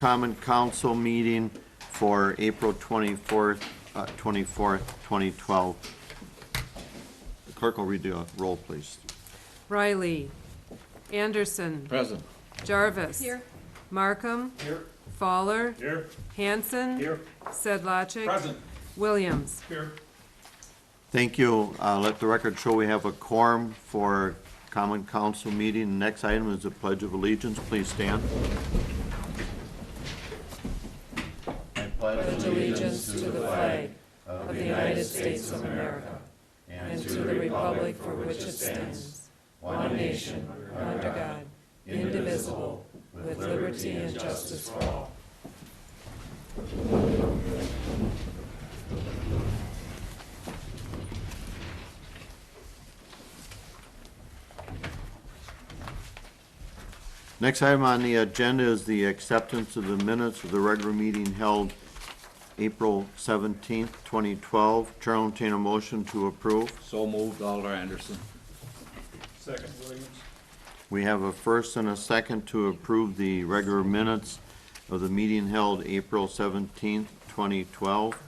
Common Council meeting for April 24th, 2012. The clerk will read the roll, please. Riley. Anderson. Present. Jarvis. Here. Markham. Here. Fowler. Here. Hanson. Here. Sedlacek. Present. Williams. Here. Thank you. Let the record show we have a quorum for Common Council meeting. The next item is the Pledge of Allegiance. Please stand. Pledge allegiance to the flag of the United States of America and to the republic for which it stands, one nation, under God, indivisible, with liberty and justice for all. Next item on the agenda is the acceptance of the minutes of the regular meeting held April 17th, 2012. Chair will entertain a motion to approve. So moved, Alder Anderson. Second, Williams. We have a first and a second to approve the regular minutes of the meeting held April 17th, 2012.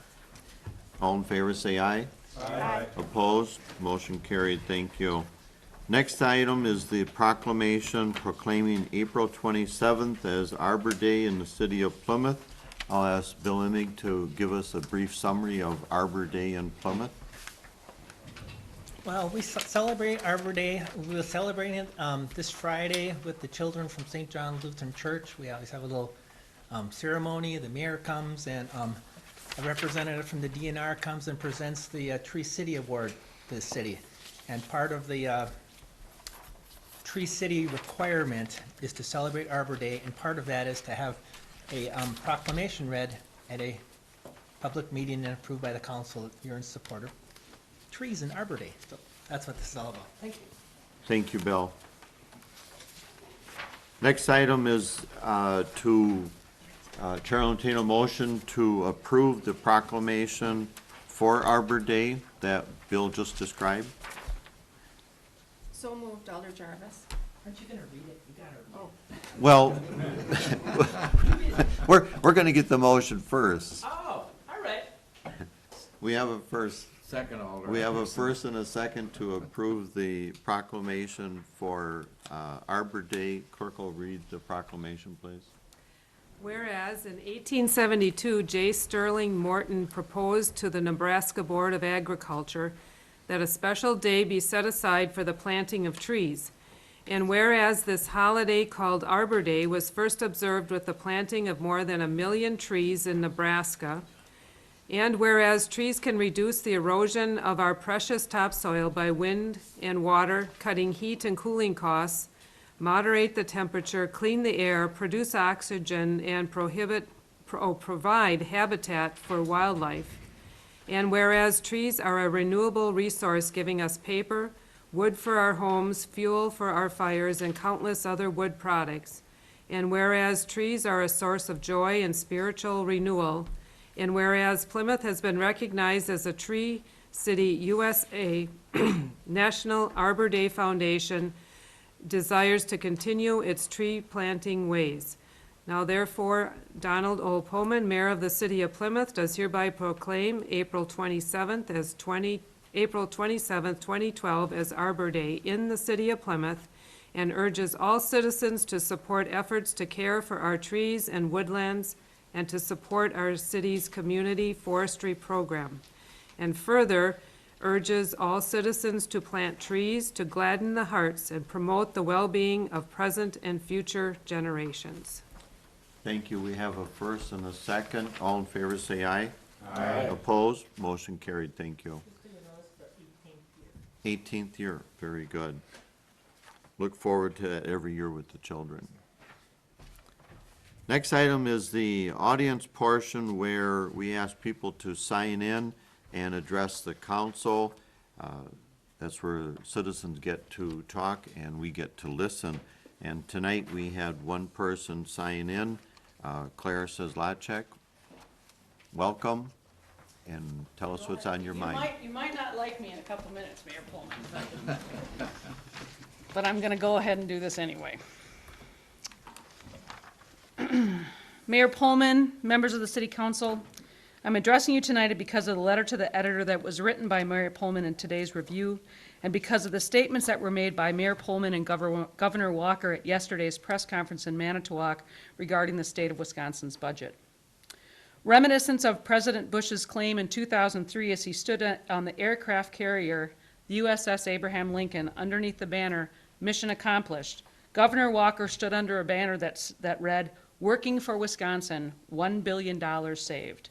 All in favor, say aye. Aye. Opposed? Motion carried. Thank you. Next item is the proclamation proclaiming April 27th as Arbor Day in the city of Plymouth. I'll ask Bill Emig to give us a brief summary of Arbor Day in Plymouth. Well, we celebrate Arbor Day. We're celebrating it this Friday with the children from St. John Lutheran Church. We always have a little ceremony. The mayor comes and a representative from the DNR comes and presents the Tree City Award to the city. And part of the Tree City requirement is to celebrate Arbor Day, and part of that is to have a proclamation read at a public meeting and approved by the council that you're in support of trees and Arbor Day. So that's what this is all about. Thank you. Thank you, Bill. Next item is to Chair will entertain a motion to approve the proclamation for Arbor Day that Bill just described. So moved, Alder Jarvis. Aren't you gonna read it? You gotta read it. Well, we're going to get the motion first. Oh, all right. We have a first. Second, Alder. We have a first and a second to approve the proclamation for Arbor Day. Clerk will read the proclamation, please. Whereas in 1872, J. Sterling Morton proposed to the Nebraska Board of Agriculture that a special day be set aside for the planting of trees. And whereas this holiday called Arbor Day was first observed with the planting of more than 1 million trees in Nebraska, and whereas trees can reduce the erosion of our precious topsoil by wind and water, cutting heat and cooling costs, moderate the temperature, clean the air, produce oxygen, and provide habitat for wildlife. And whereas trees are a renewable resource giving us paper, wood for our homes, fuel for our fires, and countless other wood products. And whereas trees are a source of joy and spiritual renewal. And whereas Plymouth has been recognized as a Tree City USA, National Arbor Day Foundation desires to continue its tree planting ways. Now therefore, Donald O. Pullman, Mayor of the City of Plymouth, does hereby proclaim April 27th, 2012 as Arbor Day in the City of Plymouth, and urges all citizens to support efforts to care for our trees and woodlands and to support our city's community forestry program. And further, urges all citizens to plant trees to gladden the hearts and promote the well-being of present and future generations. Thank you. We have a first and a second. All in favor, say aye. Aye. Opposed? Motion carried. Thank you. 18th year. Very good. Look forward to that every year with the children. Next item is the audience portion where we ask people to sign in and address the council. That's where citizens get to talk and we get to listen. And tonight we had one person sign in, Claire Sedlacek. Welcome, and tell us what's on your mind. You might not like me in a couple minutes, Mayor Pullman, but I'm gonna go ahead and do this anyway. Mayor Pullman, members of the city council, I'm addressing you tonight because of the letter to the editor that was written by Mayor Pullman in today's review, and because of the statements that were made by Mayor Pullman and Governor Walker at yesterday's press conference in Manitowoc regarding the state of Wisconsin's budget. Reminiscence of President Bush's claim in 2003 as he stood on the aircraft carrier, the USS Abraham Lincoln, underneath the banner, "Mission Accomplished," Governor Walker stood under a banner that read, "Working for Wisconsin, $1 billion saved."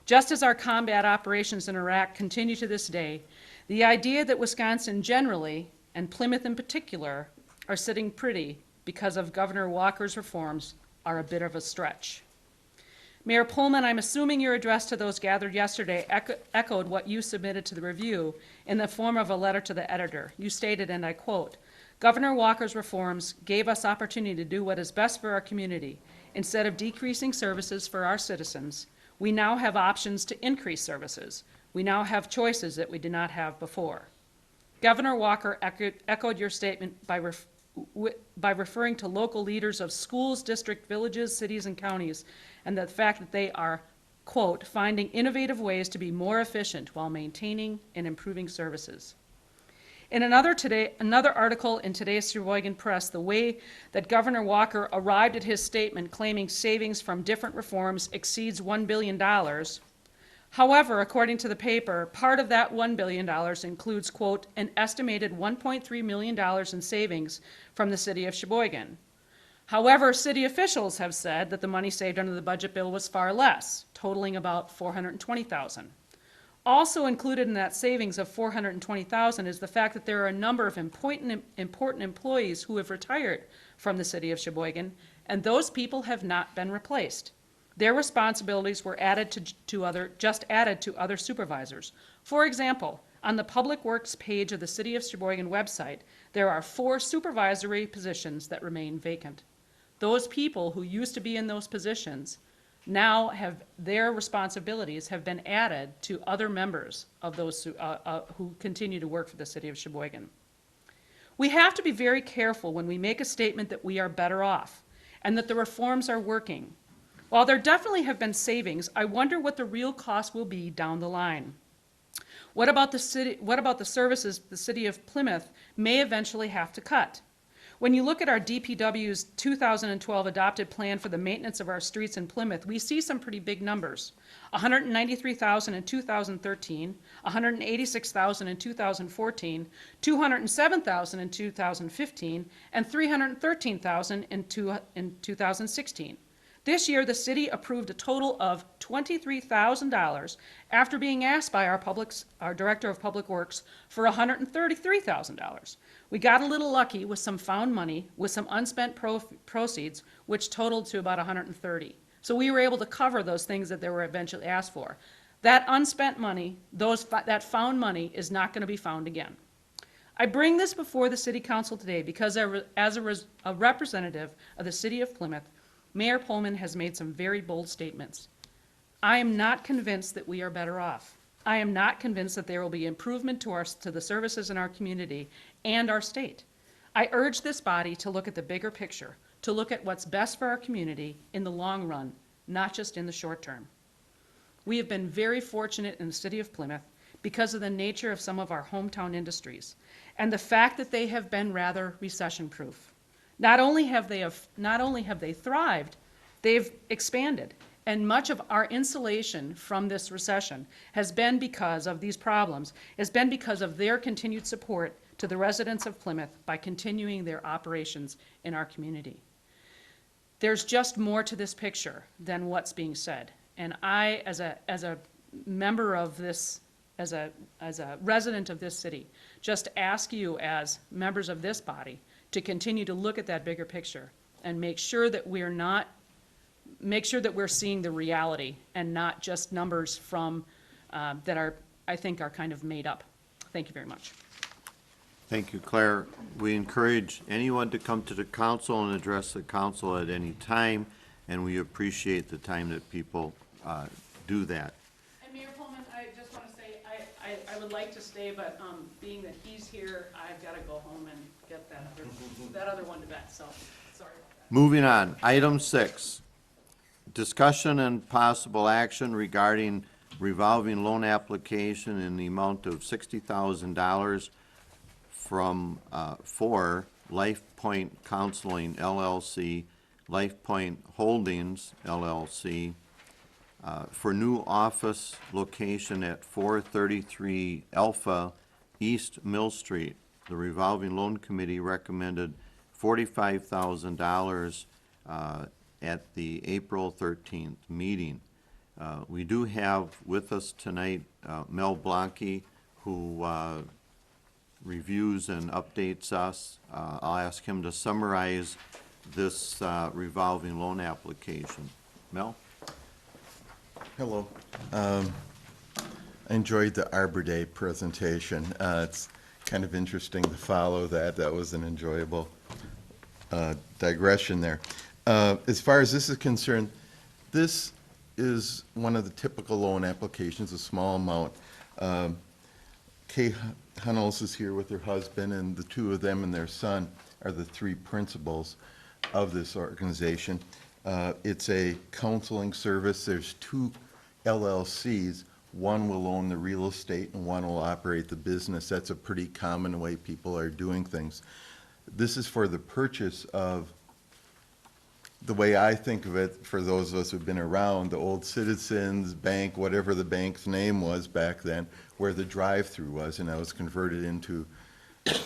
Just as our combat operations in Iraq continue to this day, the idea that Wisconsin generally, and Plymouth in particular, are sitting pretty because of Governor Walker's reforms are a bit of a stretch. Mayor Pullman, I'm assuming your address to those gathered yesterday echoed what you submitted to the review in the form of a letter to the editor. You stated, and I quote, "Governor Walker's reforms gave us opportunity to do what is best for our community. Instead of decreasing services for our citizens, we now have options to increase services. We now have choices that we did not have before." Governor Walker echoed your statement by referring to local leaders of schools, district, villages, cities, and counties, and the fact that they are, quote, "finding innovative ways to be more efficient while maintaining and improving services." In another article in today's Sheboygan Press, the way that Governor Walker arrived at his statement claiming savings from different reforms exceeds $1 billion. However, according to the paper, part of that $1 billion includes, quote, "an estimated $1.3 million in savings from the city of Sheboygan." However, city officials have said that the money saved under the budget bill was far less, totaling about $420,000. Also included in that savings of $420,000 is the fact that there are a number of important employees who have retired from the city of Sheboygan, and those people have not been replaced. Their responsibilities were added to other supervisors. For example, on the Public Works page of the City of Sheboygan website, there are 4 supervisory positions that remain vacant. Those people who used to be in those positions now have their responsibilities have been added to other members of those who continue to work for the City of Sheboygan. We have to be very careful when we make a statement that we are better off and that the reforms are working. While there definitely have been savings, I wonder what the real cost will be down the line. What about the services the city of Plymouth may eventually have to cut? When you look at our DPW's 2012 adopted plan for the maintenance of our streets in Plymouth, we see some pretty big numbers. $193,000 in 2013, $186,000 in 2014, $207,000 in 2015, and $313,000 in 2016. This year, the city approved a total of $23,000 after being asked by our Director of Public Works for $133,000. We got a little lucky with some found money, with some unspent proceeds, which totaled to about $130,000. So we were able to cover those things that they were eventually asked for. That unspent money, that found money, is not going to be found again. I bring this before the City Council today because as a representative of the City of Plymouth, Mayor Pullman has made some very bold statements. I am not convinced that we are better off. I am not convinced that there will be improvement to the services in our community and our state. I urge this body to look at the bigger picture, to look at what's best for our community in the long run, not just in the short term. We have been very fortunate in the city of Plymouth because of the nature of some of our hometown industries and the fact that they have been rather recession-proof. Not only have they thrived, they've expanded. And much of our insulation from this recession has been because of these problems, has been because of their continued support to the residents of Plymouth by continuing their operations in our community. There's just more to this picture than what's being said. And I, as a member of this, as a resident of this city, just ask you as members of this body to continue to look at that bigger picture and make sure that we're seeing the reality and not just numbers from that I think are kind of made up. Thank you very much. Thank you, Claire. We encourage anyone to come to the council and address the council at any time, and we appreciate the time that people do that. And Mayor Pullman, I just want to say, I would like to stay, but being that he's here, I've got to go home and get that other one to bed, so sorry about that. Moving on, item 6. Discussion and possible action regarding revolving loan application in the amount of $60,000 from, for Life Point Counseling LLC, Life Point Holdings LLC, for new office location at 433 Alpha East Mill Street. The revolving loan committee recommended $45,000 at the April 13th meeting. We do have with us tonight Mel Blanke, who reviews and updates us. I'll ask him to summarize this revolving loan application. Mel? Hello. I enjoyed the Arbor Day presentation. It's kind of interesting to follow that. That was an enjoyable digression there. As far as this is concerned, this is one of the typical loan applications, a small amount. Kay Hunnels is here with her husband, and the two of them and their son are the three principals of this organization. It's a counseling service. There's two LLCs. One will own the real estate and one will operate the business. That's a pretty common way people are doing things. This is for the purchase of, the way I think of it, for those of us who've been around, the old Citizens Bank, whatever the bank's name was back then, where the drive-through was, and that was converted into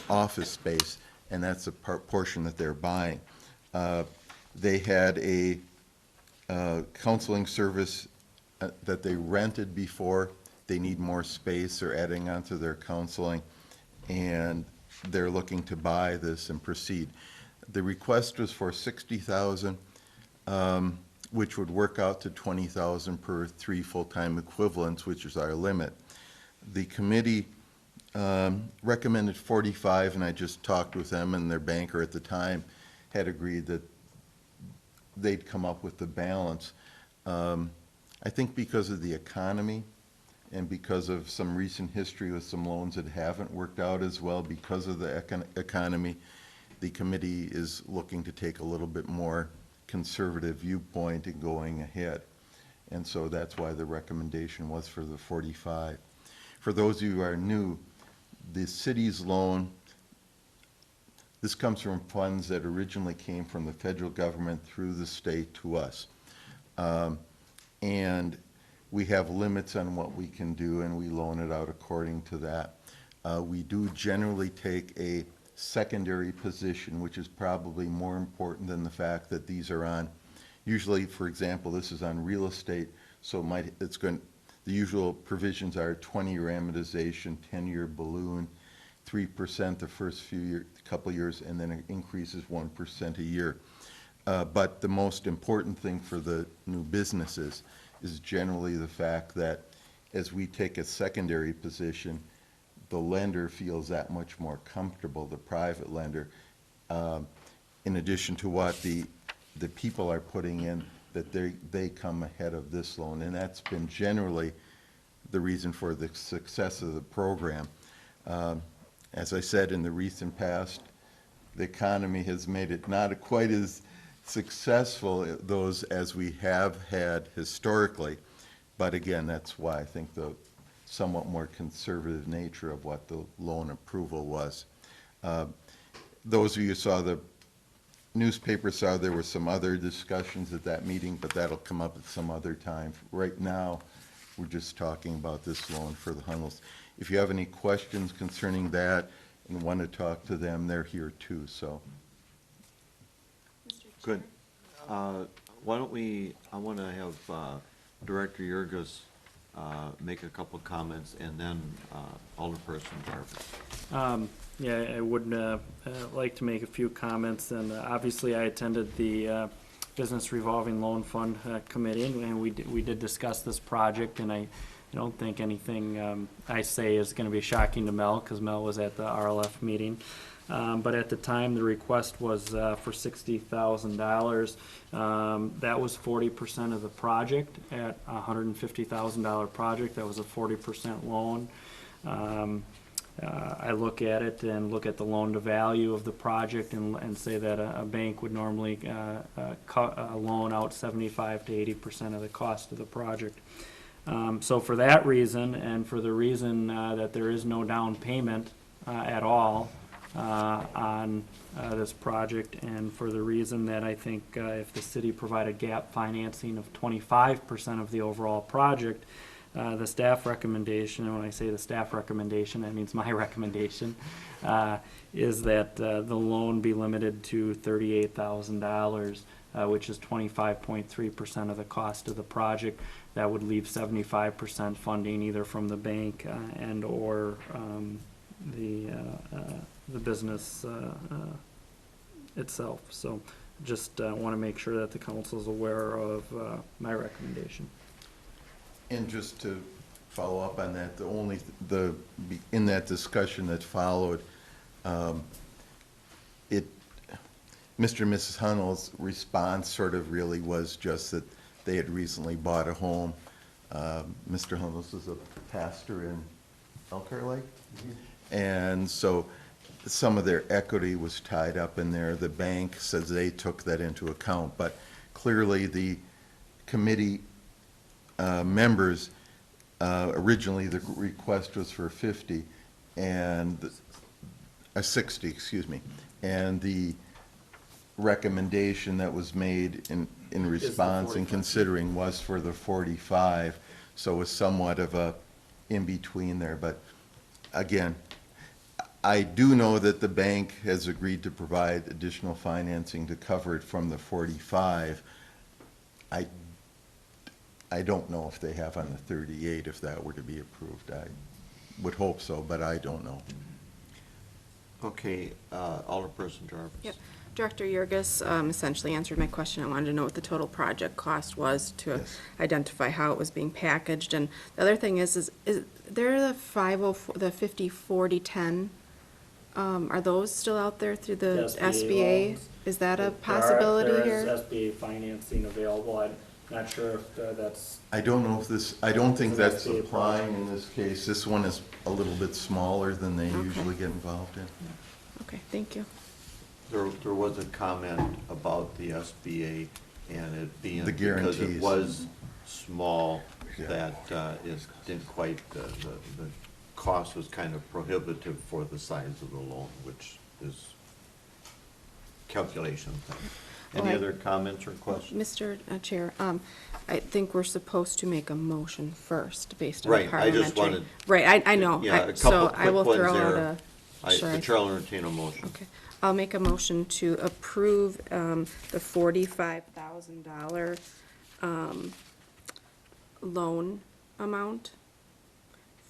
office space, and that's the portion that they're buying. They had a counseling service that they rented before. They need more space. They're adding on to their counseling, and they're looking to buy this and proceed. The request was for $60,000, which would work out to $20,000 per 3 full-time equivalents, which is our limit. The committee recommended 45, and I just talked with them, and their banker at the time had agreed that they'd come up with the balance. I think because of the economy and because of some recent history with some loans that haven't worked out as well because of the economy, the committee is looking to take a little bit more conservative viewpoint in going ahead. And so that's why the recommendation was for the 45. For those of you who are new, the city's loan, this comes from funds that originally came from the federal government through the state to us. And we have limits on what we can do, and we loan it out according to that. We do generally take a secondary position, which is probably more important than the fact that these are on, usually, for example, this is on real estate, so the usual provisions are 20-year amortization, 10-year balloon, 3% the first couple years, and then it increases 1% a year. But the most important thing for the new businesses is generally the fact that as we take a secondary position, the lender feels that much more comfortable, the private lender, in addition to what the people are putting in, that they come ahead of this loan. And that's been generally the reason for the success of the program. As I said, in the recent past, the economy has made it not quite as successful those as we have had historically. But again, that's why I think the somewhat more conservative nature of what the loan approval was. Those of you who saw the newspaper saw there were some other discussions at that meeting, but that'll come up at some other time. Right now, we're just talking about this loan for the Hunnels. If you have any questions concerning that and want to talk to them, they're here too, so. Good. Why don't we, I want to have Director Yerges make a couple comments, and then Alderperson Jarvis. Yeah, I would like to make a few comments, and obviously I attended the Business Revolving Loan Fund Committee, and we did discuss this project, and I don't think anything I say is going to be shocking to Mel, because Mel was at the RLF meeting. But at the time, the request was for $60,000. That was 40% of the project at a $150,000 project. That was a 40% loan. I look at it and look at the loan to value of the project and say that a bank would normally loan out 75 to 80% of the cost of the project. So for that reason, and for the reason that there is no down payment at all on this project, and for the reason that I think if the city provided gap financing of 25% of the overall project, the staff recommendation, and when I say the staff recommendation, that means my recommendation, is that the loan be limited to $38,000, which is 25.3% of the cost of the project. That would leave 75% funding either from the bank and or the business itself. So just want to make sure that the council is aware of my recommendation. And just to follow up on that, in that discussion that followed, Mr. and Mrs. Hunnell's response sort of really was just that they had recently bought a home. Mr. Hunnell's is a pastor in Elkhart Lake. And so some of their equity was tied up in there. The bank says they took that into account, but clearly the committee members, originally the request was for 50 and 60, excuse me, and the recommendation that was made in response and considering was for the 45, so it was somewhat of a in-between there. But again, I do know that the bank has agreed to provide additional financing to cover it from the 45. I don't know if they have on the 38 if that were to be approved. I would hope so, but I don't know. Okay, Alderperson Jarvis. Yep. Director Jurgis essentially answered my question. I wanted to know what the total project cost was to Yes. identify how it was being packaged. And the other thing is there the 504, the 50, 40, 10? Are those still out there through the SBA? loans. Is that a possibility There here? is SBA financing available. I'm not sure if that's, I don't know if I don't think It's that's an SBA applying in this case. This one is a little bit smaller than they Okay. usually get involved in. Okay, thank you. There was a comment about the SBA and it being, The because it guarantees. was small, Yeah. that it didn't quite, the cost was kind of prohibitive for the size of the loan, which is calculation thing. Any Well, other comments or questions? Mr. Chair, I think we're supposed to make a motion first based on Right, I just parliamentary. wanted- Right, I know. Yeah, a So couple I will quick throw ones out there. Sure, The I- chair will entertain a motion. Okay, I'll make a motion to approve the $45,000 loan amount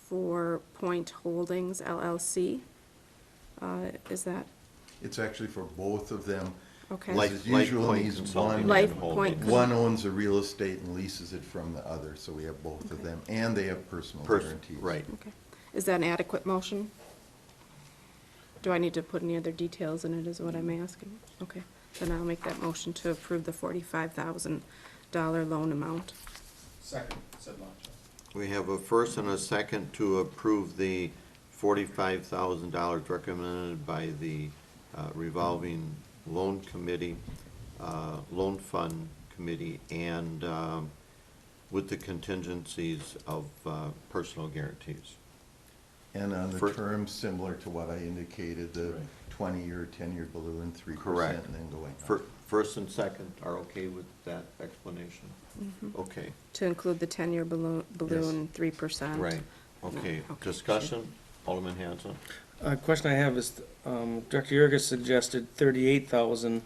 for Point Holdings LLC. Is that, It's actually for both of them. okay? Like- This is Like usual in Point these Consulting one- Life and Point Holdings. One owns the real estate and leases it from the other, so we have both of them, and they have personal guarantees. Right. Okay. Is that an adequate motion? Do I need to put any other details in it, is what I'm asking? Okay, then I'll make that motion to approve the $45,000 loan amount. Second, said Loncho. We have a first and a second to approve the $45,000 recommended by the revolving loan committee, loan fund committee, and with the contingencies of personal guarantees. And on the For- terms similar to what I indicated, the Right. 20-year, 10-year balloon, 3%, Correct. and then going up. First and second are okay with that explanation? Okay, To include the 10-year balloon, 3%. right, okay. Okay. Discussion, Alderman Hanson? Question I have is, Director Jurgis suggested 38,000,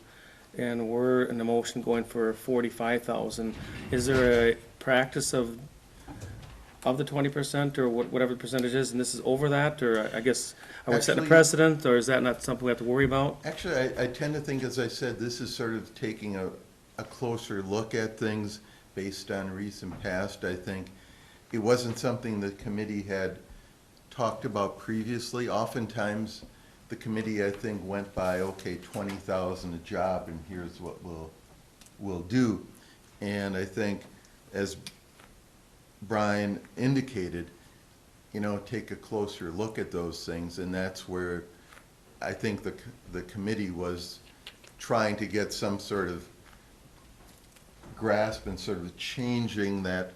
and we're in the motion going for 45,000. Is there a practice of the 20% or whatever the percentage is, and this is over that, or I guess, are we setting a Actually- precedent, or is that not something we have to worry about? Actually, I tend to think, as I said, this is sort of taking a closer look at things based on recent past. I think it wasn't something the committee had talked about previously. Oftentimes, the committee, I think, went by, okay, 20,000 a job, and here's what we'll do. And I think, as Brian indicated, take a closer look at those things, and that's where I think the committee was trying to get some sort of grasp and sort of changing that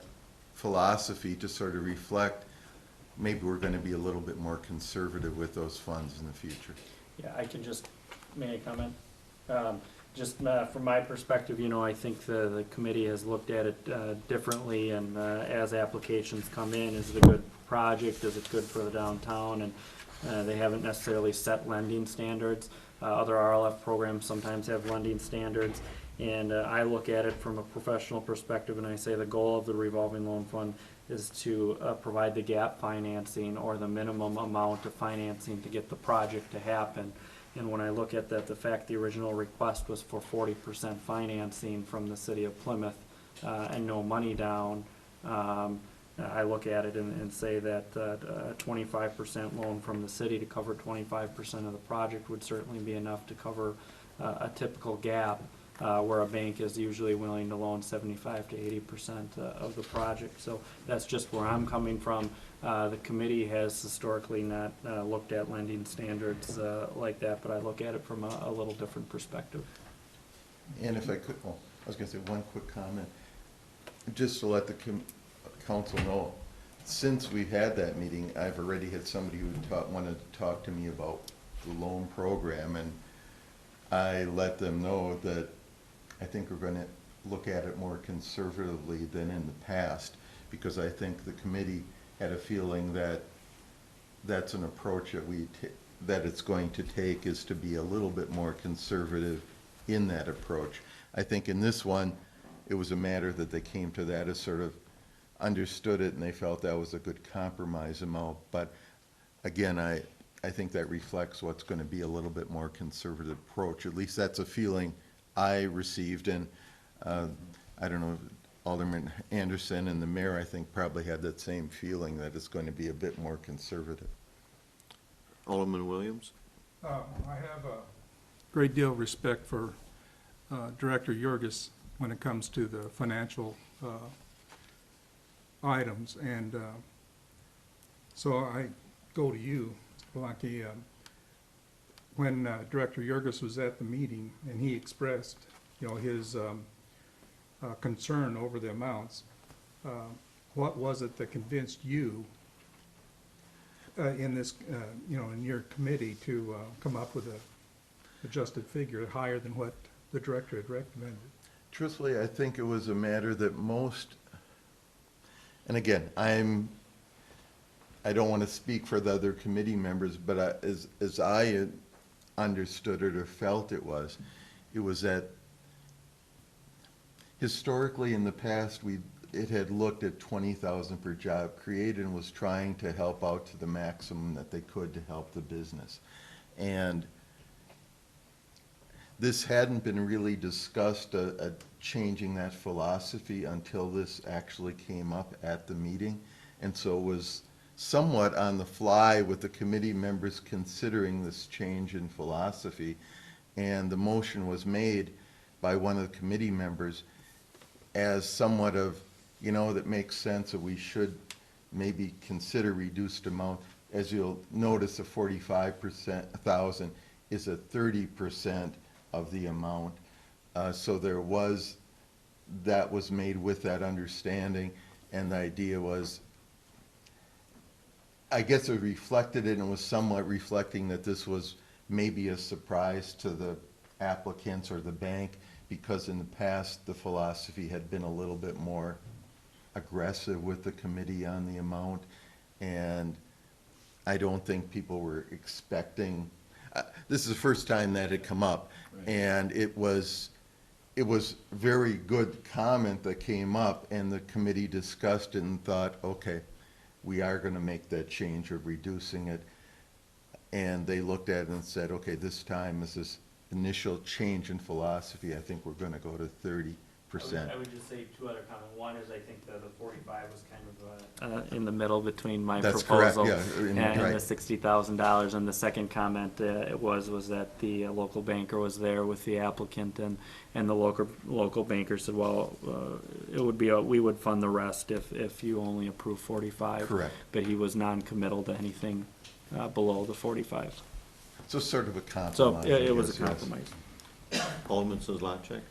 philosophy to sort of reflect, maybe we're gonna be a little bit more conservative with those funds in the future. Yeah, I can just, may I comment? Just from my perspective, I think the committee has looked at it differently, and as applications come in, is it a good project, is it good for the downtown, and they haven't necessarily set lending standards. Other RLF programs sometimes have lending standards, and I look at it from a professional perspective, and I say the goal of the revolving loan fund is to provide the gap financing or the minimum amount of financing to get the project to happen. And when I look at that, the fact the original request was for 40% financing from the city of Plymouth and no money down, I look at it and say that a 25% loan from the city to cover 25% of the project would certainly be enough to cover a typical gap where a bank is usually willing to loan 75 to 80% of the project. So that's just where I'm coming from. The committee has historically not looked at lending standards like that, but I look at it from a little different perspective. And if I could, I was gonna say one quick comment, just to let the council know, since we had that meeting, I've already had somebody who wanted to talk to me about the loan program, and I let them know that I think we're gonna look at it more conservatively than in the past, because I think the committee had a feeling that that's an approach that it's going to take, is to be a little bit more conservative in that approach. I think in this one, it was a matter that they came to that as sort of understood it, and they felt that was a good compromise amount. But again, I think that reflects what's going to be a little bit more conservative approach. At least that's a feeling I received, and I don't know, Alderman Anderson and the mayor, I think, probably had that same feeling, that it's going to be a bit more conservative. Alderman Williams? I have a great deal of respect for Director Jurgis when it comes to the financial items, and so I go to you, Blackie. When Director Jurgis was at the meeting and he expressed, his concern over the amounts, what was it that convinced you in this, in your committee to come up with a adjusted figure higher than what the director had recommended? Truthfully, I think it was a matter that most, and again, I don't want to speak for the other committee members, but as I understood it or felt it was that historically in the past, it had looked at 20,000 per job created and was trying to help out to the maximum that they could to help the business. And this hadn't been really discussed, changing that philosophy, until this actually came up at the meeting. And so it was somewhat on the fly with the committee members considering this change in philosophy. And the motion was made by one of the committee members as somewhat of, that makes sense, that we should maybe consider reduced amount. As you'll notice, the 45,000 is a 30% of the amount. So that was made with that understanding, and the idea was, I guess it reflected it, and was somewhat reflecting that this was maybe a surprise to the applicants or the bank, because in the past, the philosophy had been a little bit more aggressive with the committee on the amount, and I don't think people were expecting, this is the first time that had come up, and it was very good comment that came up, and the committee discussed it and thought, okay, we are going to make that change of reducing it. And they looked at it and said, okay, this time is this initial change in philosophy, I think we're going to go to 30%. percent. I would just say two other comments. One is I think the 45 was kind of in the middle between my That's correct, proposal yeah, and right. the $60,000. And the second comment was that the local banker was there with the applicant, and the local banker said, well, it would be, we would fund the rest if you only approve 45. Correct. But he was non-committal to anything below the 45. So sort of a So compromise. it I was a guess, yes. compromise. Alderman Sislatchek?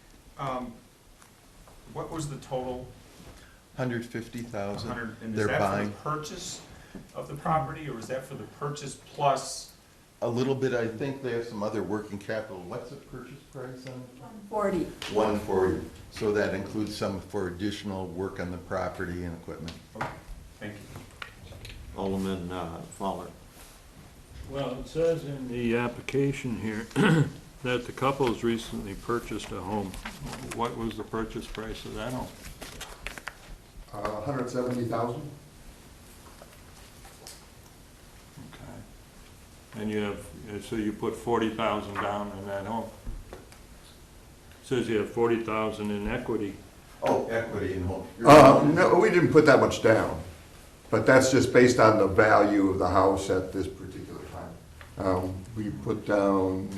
What was the total? 150,000. And is They're that for the buying purchase of the property, or is that for the purchase plus? a little bit. I think they have some other working capital. What's the purchase price on it? 40. 140. So that includes some for additional work on the property and equipment. Okay, thank you. Alderman Fowler? Well, it says in the application here that the couple's recently purchased a home. What was the purchase price of that home? 170,000. Okay. And you have, so you put 40,000 down in that home? It says you have 40,000 in equity. Oh, equity in home. No, we didn't put that much down, but that's just based on the value of the house at this particular time. We put down,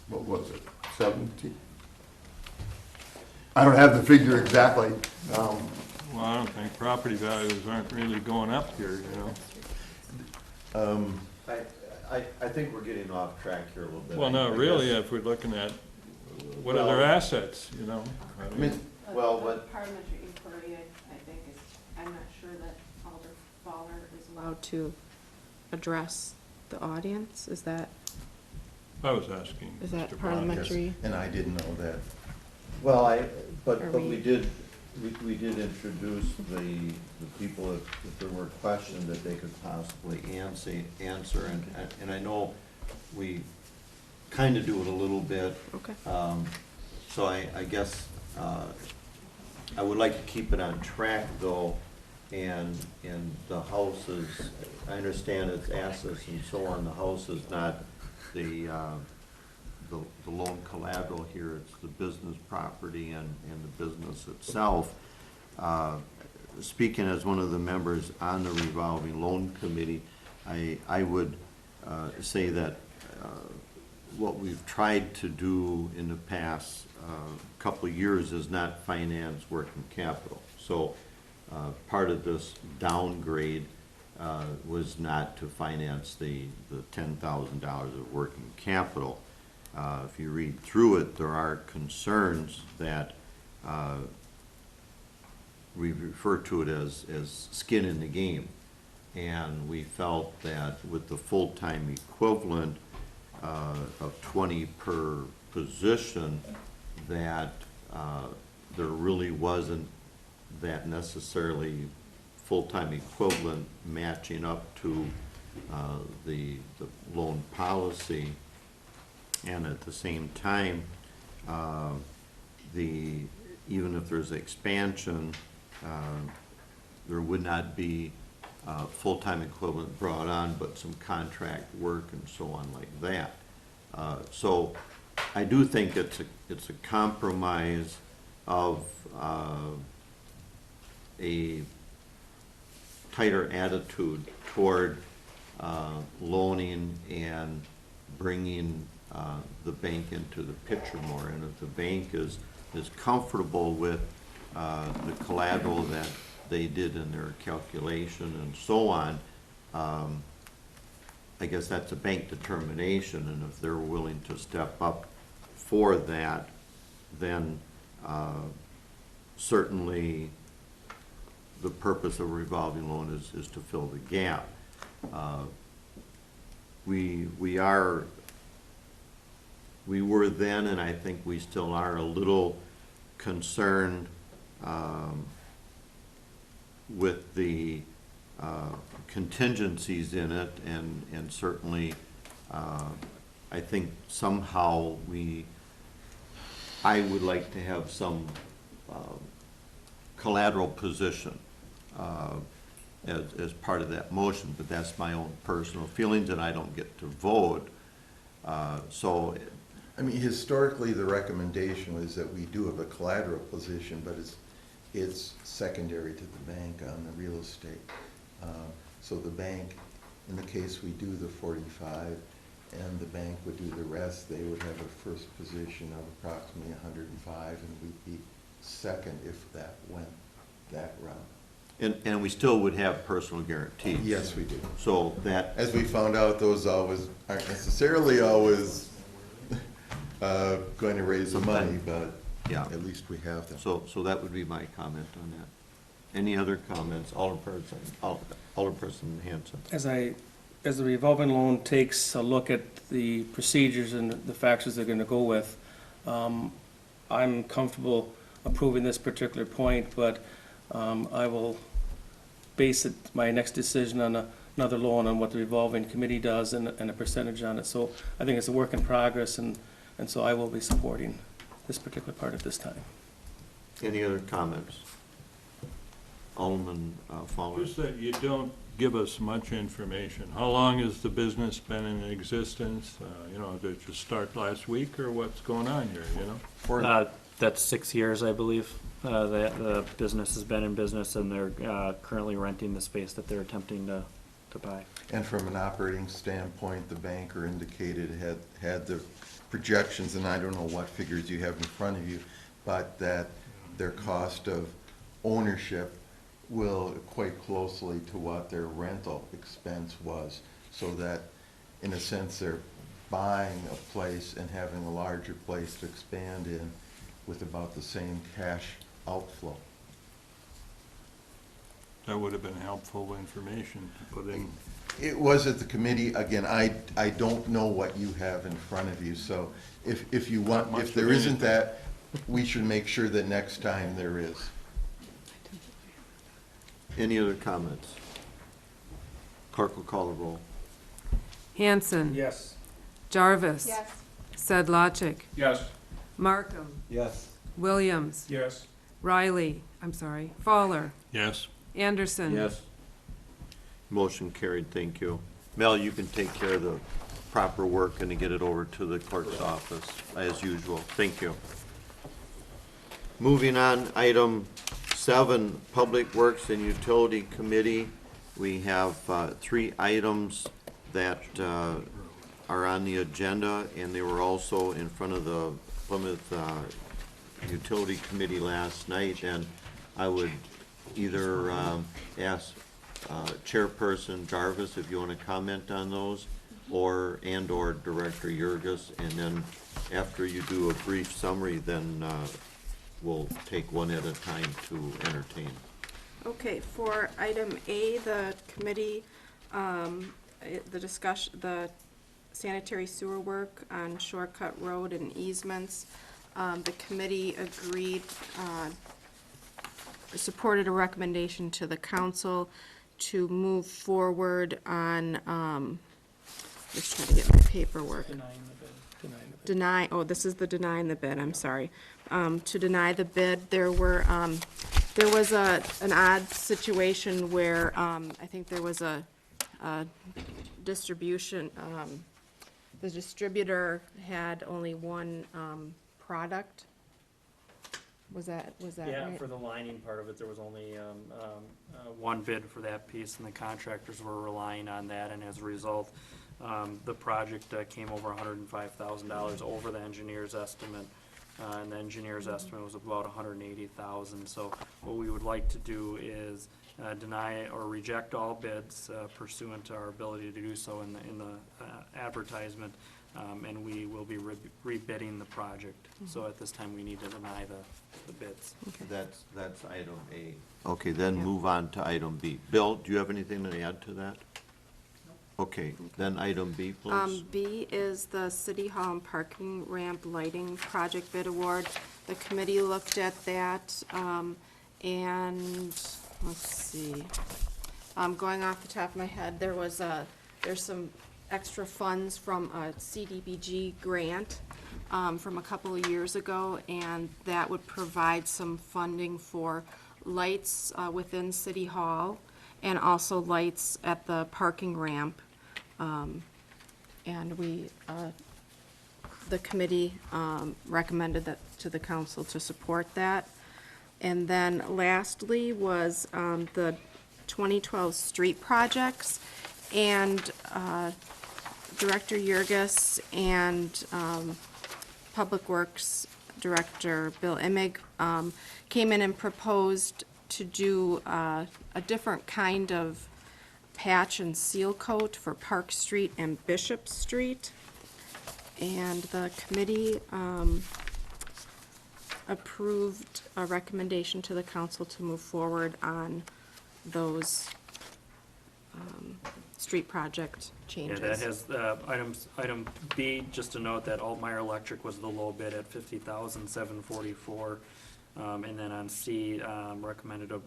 what was it, 70? I don't have the figure exactly. Well, I don't think property values aren't really going up here, you know? I think we're getting off track here a little bit. Well, no, I really, guess- if we're looking at what are their assets, you know? I mean, Well, The but- parliamentary inquiry, I think is, I'm not sure that Alder Fowler is allowed to address the audience, is that I was asking. Is that Mr. Bond. parliamentary? And I didn't know that. Well, but Are we we- did, we did introduce the people, if there were questions that they could possibly answer, and I know we kind of do it a little bit. Okay. So I guess, I would like to keep it on track though, and the house is, I understand its assets and so on, the house is not the loan collateral here, it's the business property and the business itself. Speaking as one of the members on the revolving loan committee, I would say that what we've tried to do in the past couple of years is not finance working capital. So part of this downgrade was not to finance the $10,000 of working capital. If you read through it, there are concerns that we refer to it as skin in the game. And we felt that with the full-time equivalent of 20 per position, that there really wasn't that necessarily full-time equivalent matching up to the loan policy. And at the same time, even if there's expansion, there would not be full-time equivalent brought on, but some contract work and so on like that. So I do think it's a compromise of a tighter attitude toward loaning and bringing the bank into the picture more. And if the bank is comfortable with the collateral that they did in their calculation and so on, I guess that's a bank determination, and if they're willing to step up for that, then certainly the purpose of a revolving loan is to fill the gap. We were then, and I think we still are, a little concerned with the contingencies in it, and certainly I think somehow I would like to have some collateral position as part of that motion, but that's my own personal feelings, and I don't get to vote. So, I mean, historically, the recommendation was that we do have a collateral position, but it's secondary to the bank on the real estate. So the bank, in the case we do the 45, and the bank would do the rest, they would have a first position of approximately 105, and we'd be second if that went that route. and we still would have personal guarantees. Yes, we do. So that, As we found out, those always aren't necessarily always going to raise the money, but Yeah. at least we have them. so that would be my comment on that. Any other comments? Alderperson Hanson. As the revolving loan takes a look at the procedures and the factors they're gonna go with, I'm comfortable approving this particular point, but I will base my next decision on another loan on what the revolving committee does and a percentage on it. So I think it's a work in progress, and so I will be supporting this particular part at this time. Any other comments? Alderman Fowler. Just that you don't give us much information. How long has the business been in existence? Did it just start last week, or what's going on here, you know? That's 6 years, I believe. The business has been in business, and they're currently renting the space that they're attempting to buy. And from an operating standpoint, the banker indicated had the projections, and I don't know what figures you have in front of you, but that their cost of ownership will equate closely to what their rental expense was, so that, in a sense, they're buying a place and having a larger place to expand in with about the same cash outflow. That would have been helpful information to put in. It was at the committee. Again, I don't know what you have in front of you, so if you want, Not much if there of isn't anything. that, we should make sure that next time there is. Any other comments? Clerk will call the roll. Hanson. Yes. Jarvis. Sedlacek. Yes. Markham. Yes. Williams. Yes. Riley, Fowler. Yes. Anderson. Motion carried, thank you. Mel, you can take care of the proper work and to get it over to the clerk's office, as usual. Thank you. Moving on, item 7, Public Works and Utility Committee. We have 3 items that are on the agenda, and they were also in front of the Plymouth Utility Committee last night, and I would either ask Chairperson Jarvis if you want to comment on those, or Director Jurgis, and then after you do a brief summary, then we'll take one at a time to entertain. Okay, for item A, the committee, the sanitary sewer work on Shortcut Road and easements, the committee agreed, supported a recommendation to the council to move forward on, just trying to get my paperwork. This is the denying the bid, I'm sorry. To deny the bid, there was an odd situation where, I think there was a distribution, the distributor had only one, product. Was that Yeah, right? for the lining part of it, there was only one bid for that piece, and the contractors were relying on that, and as a result, the project came over $105,000 over the engineer's estimate, and the engineer's estimate was about $180,000. So what we would like to do is deny or reject all bids pursuant to our ability to do so in the advertisement, and we will be rebidding the project. So at this time, we need to deny the bids. That's item A. Okay, then Yeah. move on to item B. Bill, do you have anything to add to that? Okay, then item B, please. B is the City Hall and Parking Ramp Lighting Project Bid Award. The committee looked at that, and, let's see. Going off the top of my head, there's some extra funds from a CDBG grant, from a couple of years ago, and that would provide some funding for lights, within City Hall, and also lights at the parking ramp. And we the committee recommended that to the council to support that. And then lastly was the 2012 street projects. And Director Yurgis and Public Works Director Bill Emig came in and proposed to do a different kind of patch and seal coat for Park Street and Bishop Street. And the committee approved a recommendation to the council to move forward on those street project changes. Yeah, that has, item B, just to note that Altmeyer Electric was the low bid at $50,744. And then on C, recommended to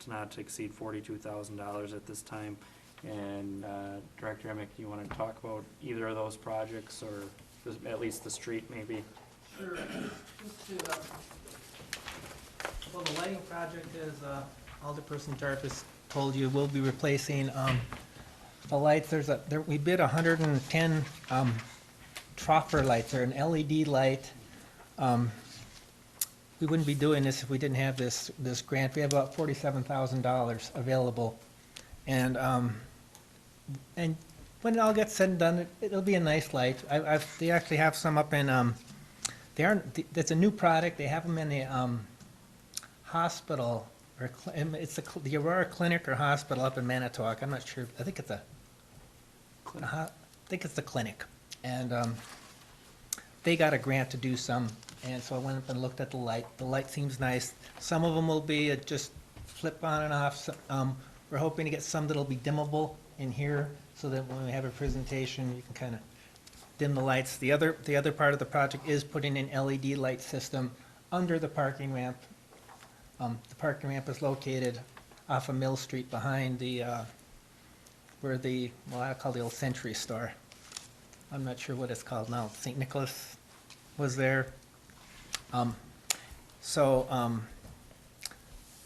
not to exceed $42,000 at this time. And Director Emick, you want to talk about either of those projects, or at least the street maybe? Sure. Well, the lighting project, as Alderperson Jarvis told you, we'll be replacing the lights. We bid 110 troffer lights. They're an LED light. We wouldn't be doing this if we didn't have this grant. We have about $47,000 available. And when it all gets said and done, it'll be a nice light. They actually have some up in, it's a new product. They have them in the hospital, or it's the Aurora Clinic or Hospital up in Manitowoc. I'm not sure. I think it's the clinic. And they got a grant to do some. And so I went up and looked at the light. The light seems nice. Some of them will be just flip on and off. We're hoping to get some that'll be dimmable in here, so that when we have a presentation, you can kind of dim the lights. The other part of the project is putting an LED light system under the parking ramp. The parking ramp is located off of Mill Street behind where I call the old Century store. I'm not sure what it's called now. St. Nicholas was there.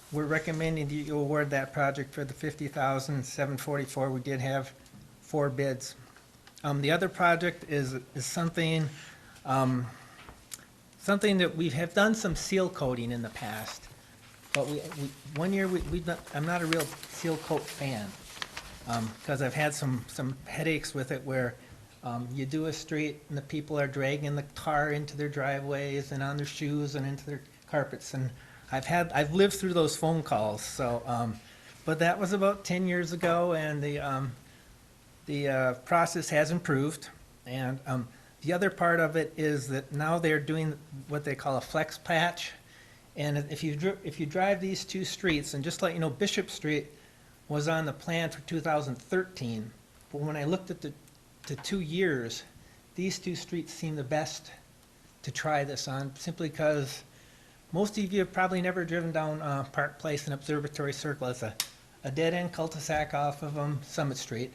We're recommending you award that project for the $50,744. We did have 4 bids. The other project is something that we have done some seal coating in the past. But one year I'm not a real seal coat fan, because I've had some headaches with it where you do a street and the people are dragging the tar into their driveways and on their shoes and into their carpets, and I've lived through those phone calls. So, but that was about 10 years ago, and the process has improved. And the other part of it is that now they're doing what they call a flex patch. And if you drive these 2 streets, and just let you know, Bishop Street was on the plan for 2013, but when I looked at the 2 years, these 2 streets seem the best to try this on, simply because most of you have probably never driven down Park Place and Observatory Circle. It's a dead-end cul-de-sac off of Summit Street.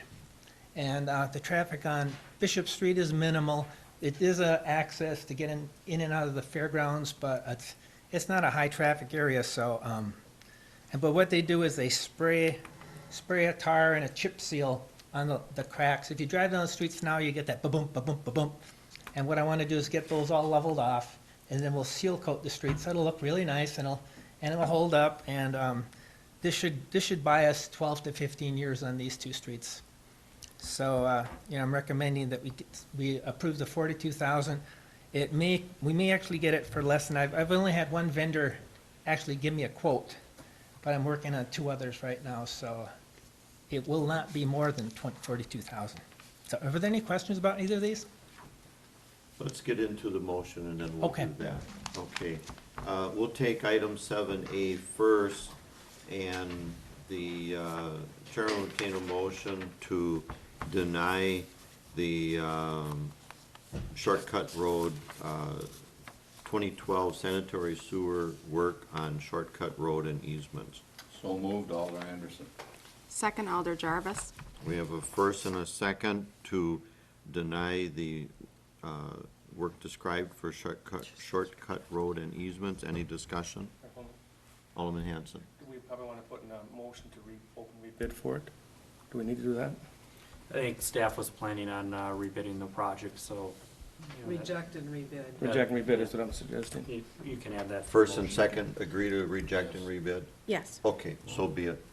And the traffic on Bishop Street is minimal. It is access to get in and out of the fairgrounds, but it's not a high-traffic area. So, but what they do is they spray a tar and a chip seal on the cracks. If you drive down the streets now, you get that ba-boom, ba-boom, ba-boom. And what I want to do is get those all leveled off, and then we'll seal coat the streets. That'll look really nice, and it'll hold up. And this should buy us 12 to 15 years on these 2 streets. So I'm recommending that we approve the $42,000. We may actually get it for less than I've only had one vendor actually give me a quote, but I'm working on 2 others right now, so it will not be more than $42,000. So are there any questions about either of these? Let's get into the motion and then we'll Okay. do that. Okay. We'll take item 7A first, and the chair will entertain a motion to deny the Shortcut Road 2012 sanitary sewer work on Shortcut Road and easements. So moved, Alder Anderson. Second, Alder Jarvis. We have a first and a second to deny the work described for Shortcut Road and easements. Any discussion? Alderman Hanson. Do we probably want to put in a motion to open rebid for it? Do we need to do that? I think staff was planning on rebidding the project, so Reject and rebid. Reject and rebid is what I'm suggesting. You can add that. to the First and motion. second, agree to reject and rebid? Yes. Okay, so be it.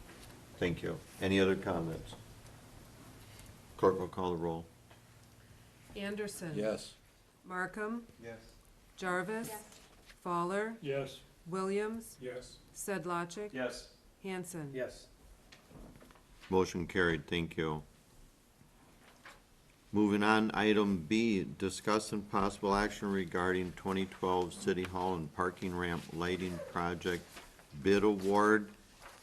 Thank you. Any other comments? Clerk will call the roll. Anderson. Yes. Markham. Yes. Jarvis. Fowler. Yes. Williams. Yes. Sedlacek. Yes. Hanson. Yes. Motion carried, thank you. Moving on, item B, discuss and possible action regarding 2012 City Hall and Parking Ramp Lighting Project bid award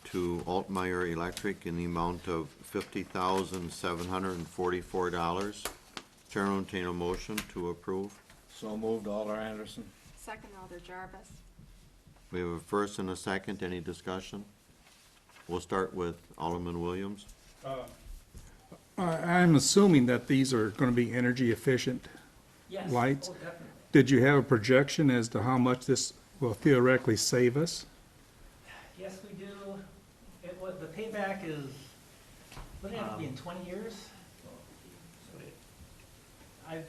to Altmeyer Electric in the amount of $50,744. Chair will entertain a motion to approve. So moved, Alder Anderson. Second, Alder Jarvis. We have a first and a second, any discussion? We'll start with Alderman Williams. I'm assuming that these are gonna be energy efficient Yes. lights. Oh, definitely. Did you have a projection as to how much this will theoretically save us? Yes, we do. The payback is, what did it have to be, in 20 years? I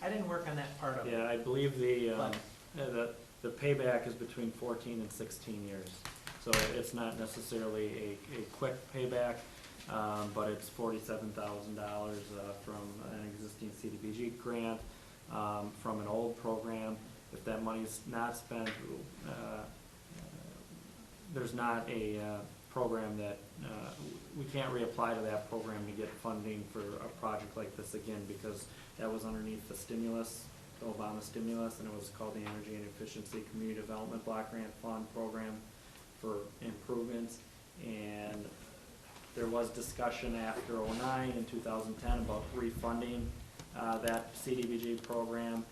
didn't work on that part of it. Yeah, I believe the But- the payback is between 14 and 16 years. So it's not necessarily a quick payback, but it's $47,000 from an existing CDBG grant, from an old program. If that money's not spent, there's not a program that, we can't reapply to that program to get funding for a project like this again, because that was underneath the stimulus, the Obama stimulus, and it was called the Energy and Efficiency Community Development Block Grant Fund Program for improvements. And there was discussion after '09 and 2010 about refunding that CDBG program.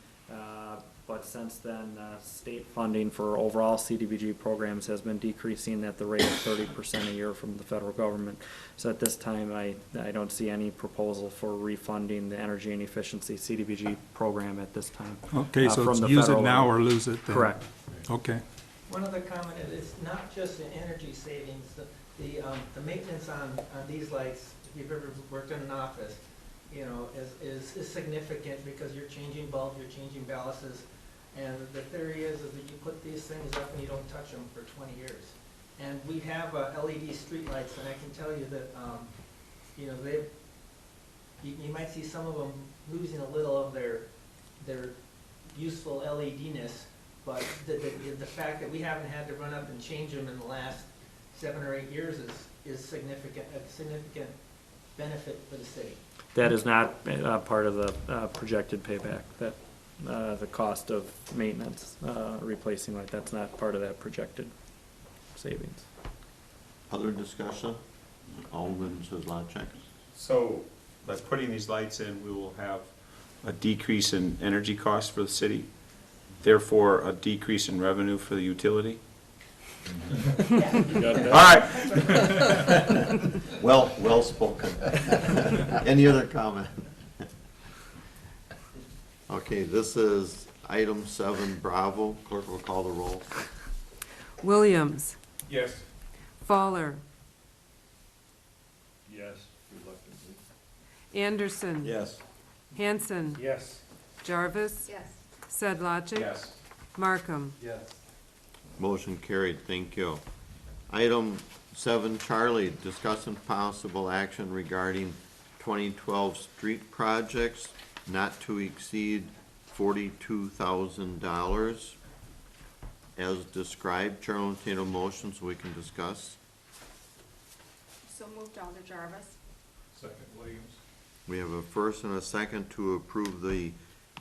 But since then, state funding for overall CDBG programs has been decreasing at the rate of 30% a year from the federal government. So at this time, I don't see any proposal for refunding the energy and efficiency CDBG program at this time. Okay, so from it's the use it federal now level. or lose it then? Correct. Okay. One other comment, it's not just the energy savings, the maintenance on these lights, if you've ever worked in an office, you know, is significant because you're changing bulbs, you're changing balances. And the theory is that you put these things up and you don't touch them for 20 years. And we have LED streetlights, and I can tell you that, you know, you might see some of them losing a little of their useful LED-ness, but the fact that we haven't had to run up and change them in the last 7 or 8 years is significant, a significant benefit for the city. That is not part of the projected payback, that the cost of maintenance, replacing light, that's not part of that projected savings. Other discussion? Alderman Sedlacek. So by putting these lights in, we will have a decrease in energy costs for the city, therefore a decrease in revenue for the utility? All right. Well spoken. Any other comment? Okay, this is item 7, Bravo. Clerk will call the roll. Williams. Yes. Fowler. Yes, reluctantly. Anderson. Yes. Hanson. Yes. Jarvis. Yes. Sedlacek. Yes. Markham. Yes. Motion carried, thank you. Item 7, Charlie, discuss and possible action regarding 2012 street projects not to exceed $42,000. As described, Chair will entertain a motion so we can discuss. So moved, Alder Jarvis. Second, Williams. We have a first and a second to approve the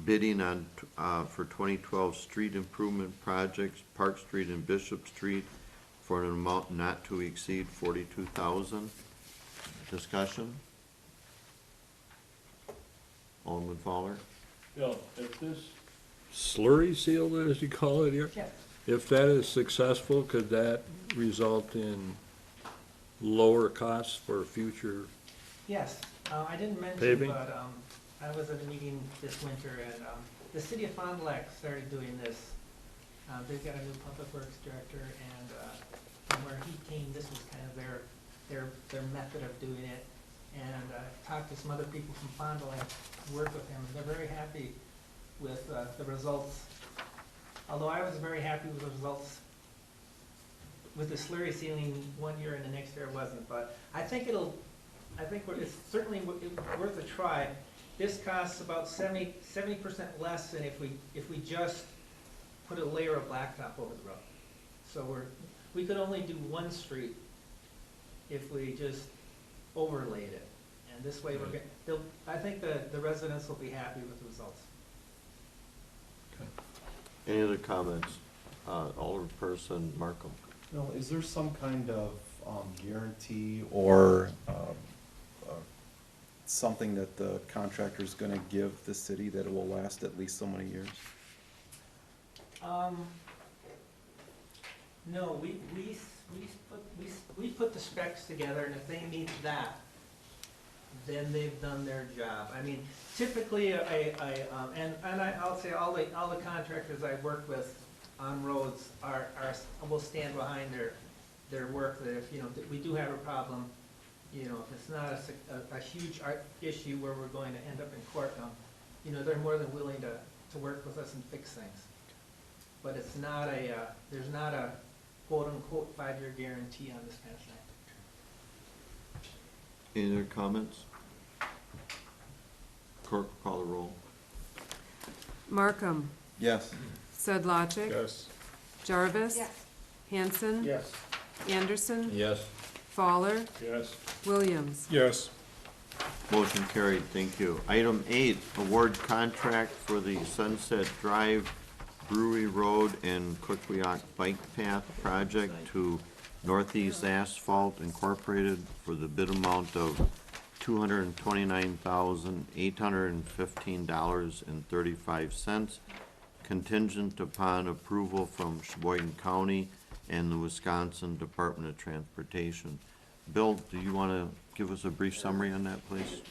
bidding on, for 2012 street improvement projects, Park Street and Bishop Street, for an amount not to exceed $42,000. Discussion? Alderman Fowler? Bill, if this slurry seal, as you call it here, Yes. if that is successful, could that result in lower costs for future? Yes, I didn't mention, Paving? but I was at a meeting this winter, and the city of Fond du Lac started doing this. They've got a new public works director, and from where he came, this was kind of their method of doing it. And talked to some other people from Fond du Lac, work with him, and they're very happy with the results. Although I was very happy with the results with the slurry sealing one year and the next year it wasn't, but I think it's certainly worth a try. This costs about 70% less than if we just put a layer of blacktop over the road. So we could only do one street if we just overlaid it. And this way I think the residents will be happy with the results. Any other comments? Alderperson Markham. No, is there some kind of guarantee or something that the contractor's gonna give the city that it will last at least so many years? No, we put the specs together, and if they meet that, then they've done their job. I mean, typically, I'll say all the contractors I've worked with on roads will stand behind their work, that if, that we do have a problem, if it's not a huge issue where we're going to end up in court, they're more than willing to work with us and fix things. But it's not there's not a quote-unquote 5-year guarantee on this kind of thing. Any other comments? Clerk, call the roll. Markham. Yes. Sedlacek. Yes. Jarvis. Hanson. Yes. Anderson. Yes. Fowler. Yes. Williams. Yes. Motion carried, thank you. Item 8, award contract for the Sunset Drive, Brewery Road, and Quickwiak Bike Path project to Northeast Asphalt Incorporated for the bid amount of $229,815.35, contingent upon approval from Sheboygan County and the Wisconsin Department of Transportation. Bill, do you want to give us a brief summary on that, please?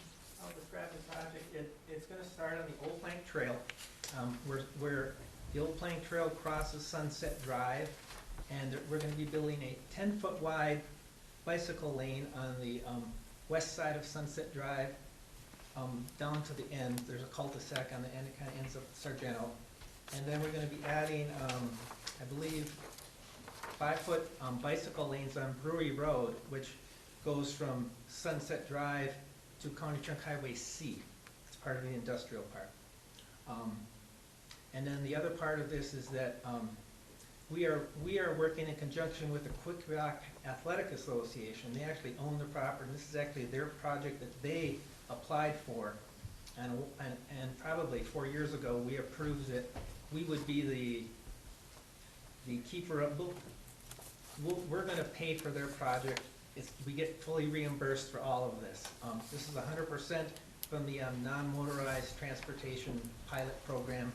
I'll describe the project. It's going to start on the Old Plank Trail, where the Old Plank Trail crosses Sunset Drive, and we're going to be building a 10-foot wide bicycle lane on the west side of Sunset Drive, down to the end. There's a cul-de-sac on the end. It kind of ends up at Sargento. And then we're going to be adding, I believe, 5-foot bicycle lanes on Brewery Road, which goes from Sunset Drive to County Trunk Highway C. It's part of the industrial park. And then the other part of this is that we are working in conjunction with the Quickwiak Athletic Association. They actually own the property. This is actually their project that they applied for, and probably 4 years ago we approved it. We would be the keeper of. We're going to pay for their project. We get fully reimbursed for all of this. This is 100% from the non-motorized transportation pilot program.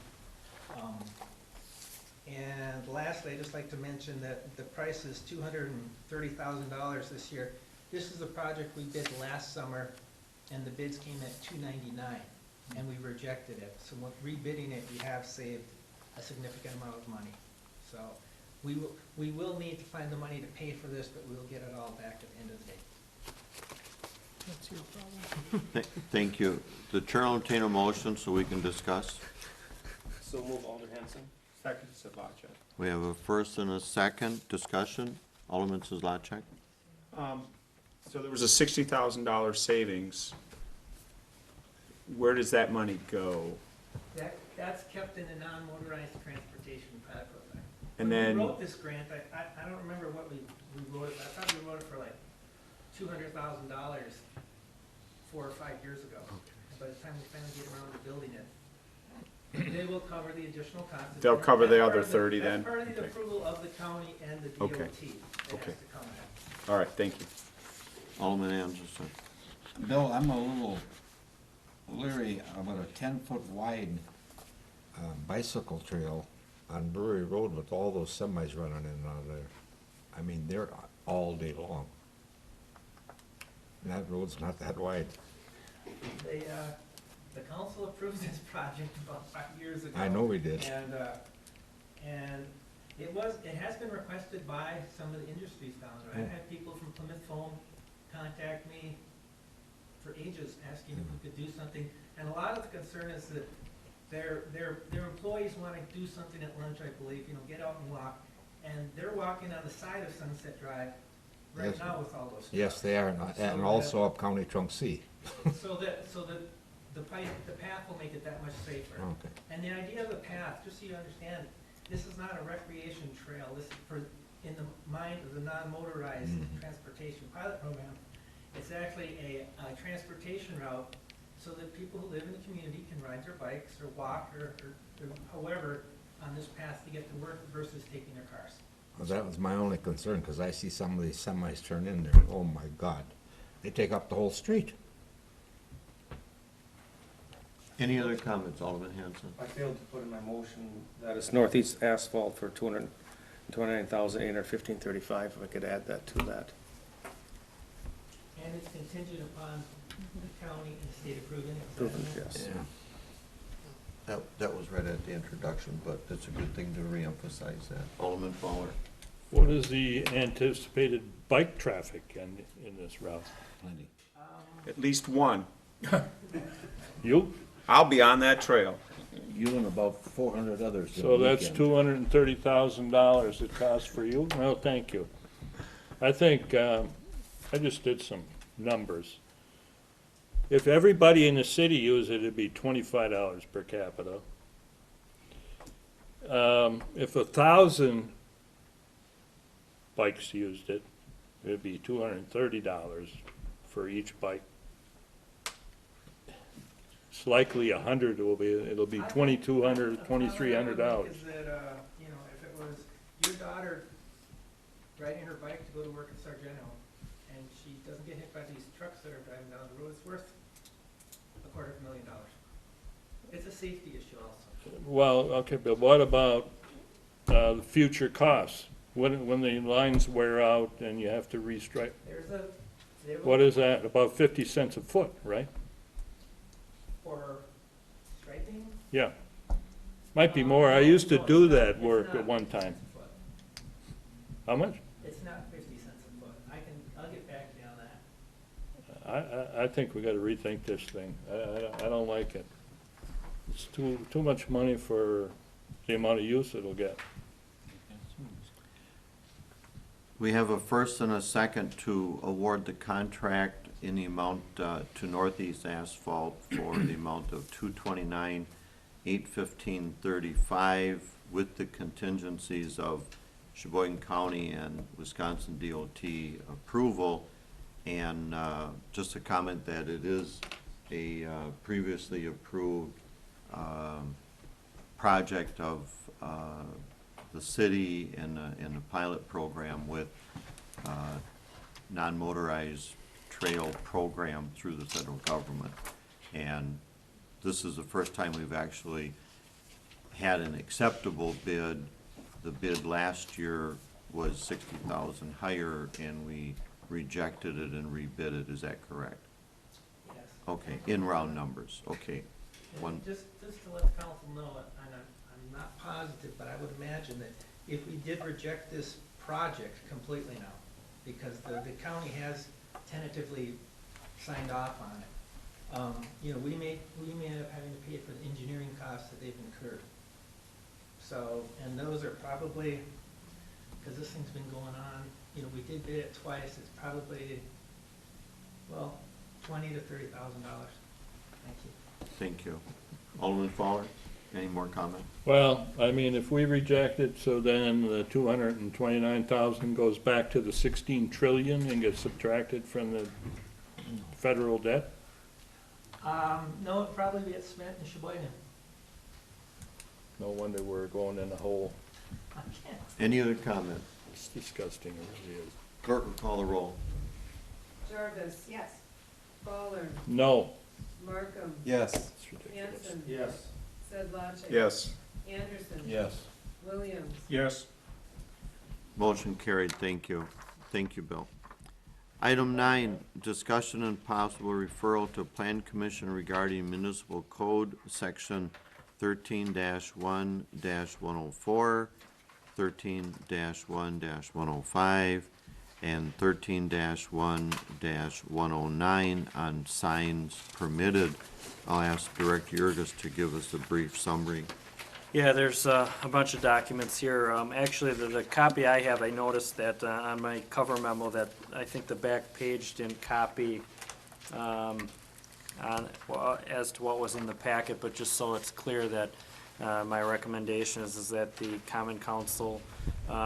And lastly, I'd just like to mention that the price is $230,000 this year. This is a project we bid last summer, and the bids came at $299,000, and we rejected it. So when rebidding it, we have saved a significant amount of money. So we will need to find the money to pay for this, but we'll get it all back at the end of the day. That's your problem. Thank you. The chair will entertain a motion so we can discuss. So move, Alder Hanson. Second, Sedlacek. We have a first and a second discussion. Alderman Sedlacek? So there was a $60,000 savings. Where does that money go? That's kept in the non-motorized transportation pilot program. And When then- we wrote this grant, I don't remember what we wrote it. I thought we wrote it for like $200,000 4 or 5 years ago. By the time we finally get around to building it, they will cover the additional costs. They'll cover the That's other part of 30 then? That's part of the Okay. approval of the county and the Okay. DOT. It has to Okay. come out. All right, thank you. Alderman Anderson? Bill, I'm a little leery about a 10-foot wide bicycle trail on Brewery Road with all those semis running in and out of there. I mean, they're all day long. And that road's not that wide. The council approved this project about 5 years ago. I know we did. And it has been requested by some of the industries down there. I've had people from Plymouth Foam contact me for ages asking if we could do something. And a lot of the concern is that their employees wanna do something at lunch, I believe, you know, get out and walk, and they're walking on the side of Sunset Drive right Yes. now with all those trucks. Yes, they are, and also up County Trunk C. So that, the path will make it that much safer. Okay. And the idea of the path, just so you understand, this is not a recreation trail, this is for, in the mind of the non-motorized transportation pilot program, it's actually a transportation route so that people who live in the community can ride their bikes or walk or however on this path to get to work versus taking their cars. Well, that was my only concern, because I see some of these semis turn in there, oh my God. They take up the whole street. Any other comments, Alderman Hanson? I failed to put in my motion that it's northeast asphalt for $229,815.35, if I could add that to that. And it's contingent upon the county and the state approving it. Approving, yes. That was right at the introduction, but it's a good thing to reemphasize that. Alderman Fowler? What is the anticipated bike traffic in this route? Plenty. At least one. You? I'll be on that trail. You and about 400 others. So that's $230,000 it costs for you? Well, thank you. I think, I just did some numbers. If everybody in the city used it, it'd be $25 per capita. If 1,000 bikes used it, it'd be $230 for each bike. It's likely 100 it'll be $2,200, $2,300. Is that, you know, if it was your daughter riding her bike to go to work at Sargento, and she doesn't get hit by these trucks that are driving down the road, it's worth $250,000. It's a safety issue also. Well, okay, but what about the future costs? When the lines wear out and you have to restripe, what is that, about 50 cents a foot, right? For striping? Yeah. Might be more, I used to do that work at one time. How much? It's not 50 cents a foot. I'll get back to you on that. I think we gotta rethink this thing. I don't like it. It's too much money for the amount of use it'll get. We have a first and a second to award the contract in the amount to Northeast Asphalt for the amount of $229,815.35 with the contingencies of Sheboygan County and Wisconsin DOT approval. And just a comment that it is a previously approved project of the city in a pilot program with non-motorized trail program through the federal government. And this is the first time we've actually had an acceptable bid. The bid last year was 60,000 higher, and we rejected it and rebid it. Is that correct? Yes. Okay, in round numbers, okay. And just to let the council know, and I'm not positive, but I would imagine that if we did reject this project completely now, because the county has tentatively signed off on it, you know, we may end up having to pay for the engineering costs that they've incurred. So, and those are probably, because this thing's been going on, you know, we did bid it twice, it's probably, well, $20,000 to $30,000. Thank you. Thank you. Alderman Fowler, any more comment? Well, I mean, if we reject it, so then the 229,000 goes back to the 16 trillion and gets subtracted from the federal debt? No, it'd probably get spent in Sheboygan. No wonder we're going in a hole. I can't. Any other comment? It's disgusting, it really is. Clerk will call the roll. Jarvis. Yes. Fowler. No. Markham. Yes. It's ridiculous. Hanson. Yes. Sedlacek. Yes. Anderson. Yes. Williams. Yes. Motion carried, thank you. Thank you, Bill. Item 9, discussion and possible referral to Plan Commission regarding municipal code, section 13-1-104, 13-1-105, and 13-1-109 on signs permitted. I'll ask Director Yurgis to give us a brief summary. Yeah, there's a bunch of documents here. Actually, the copy I have, I noticed that on my cover memo that I think the back page didn't copy as to what was in the packet, but just so it's clear that my recommendation is that the Common Council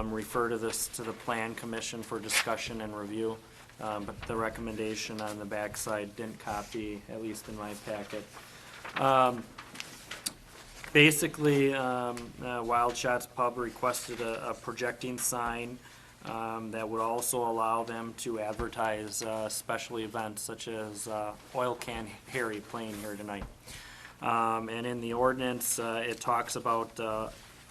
refer to this to the Plan Commission for discussion and review. But the recommendation on the backside didn't copy, at least in my packet. Basically, Wild Shots Pub requested a projecting sign that would also allow them to advertise special events such as Oil Can Harry playing here tonight. And in the ordinance, it talks about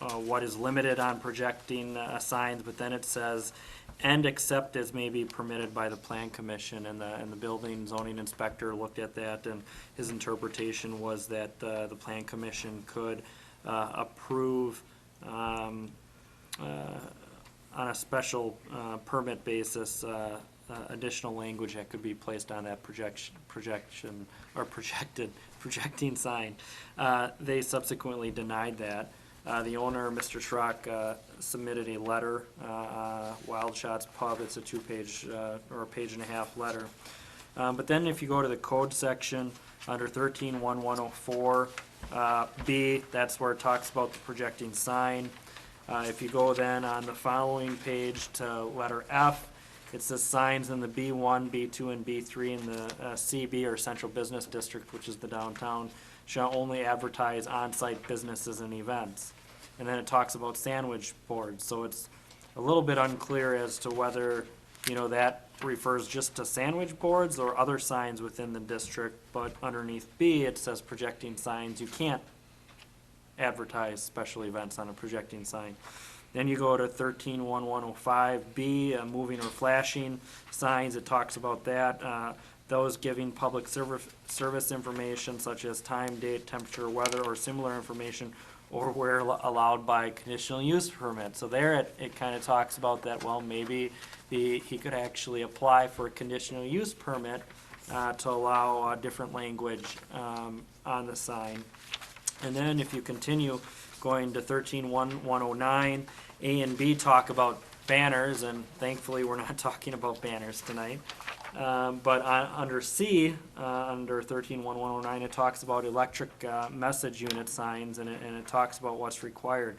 what is limited on projecting signs, but then it says, and except as may be permitted by the Plan Commission, and the building zoning inspector looked at that, and his interpretation was that the Plan Commission could approve on a special permit basis additional language that could be placed on that projecting sign. They subsequently denied that. The owner, Mr. Schrock, submitted a letter, Wild Shots Pub, it's a two-page or a page-and-a-half letter. But then if you go to the code section under 13-1-104, B, that's where it talks about the projecting sign. If you go then on the following page to letter F, it says signs in the B1, B2, and B3 in the CB, or Central Business District, which is the downtown, shall only advertise on-site businesses and events. And then it talks about sandwich boards, so it's a little bit unclear as to whether, that refers just to sandwich boards or other signs within the district, but underneath B, it says projecting signs. You can't advertise special events on a projecting sign. Then you go to 13-1-105B, moving or flashing signs, it talks about that. Those giving public service information such as time, date, temperature, weather, or similar information, or where allowed by conditional use permit. So there it kind of talks about that, well, maybe he could actually apply for a conditional use permit to allow different language on the sign. And then if you continue going to 13-1-109, A and B talk about banners, and thankfully we're not talking about banners tonight. But under C, under 13-1-109, it talks about electric message unit signs, and it talks about what's required.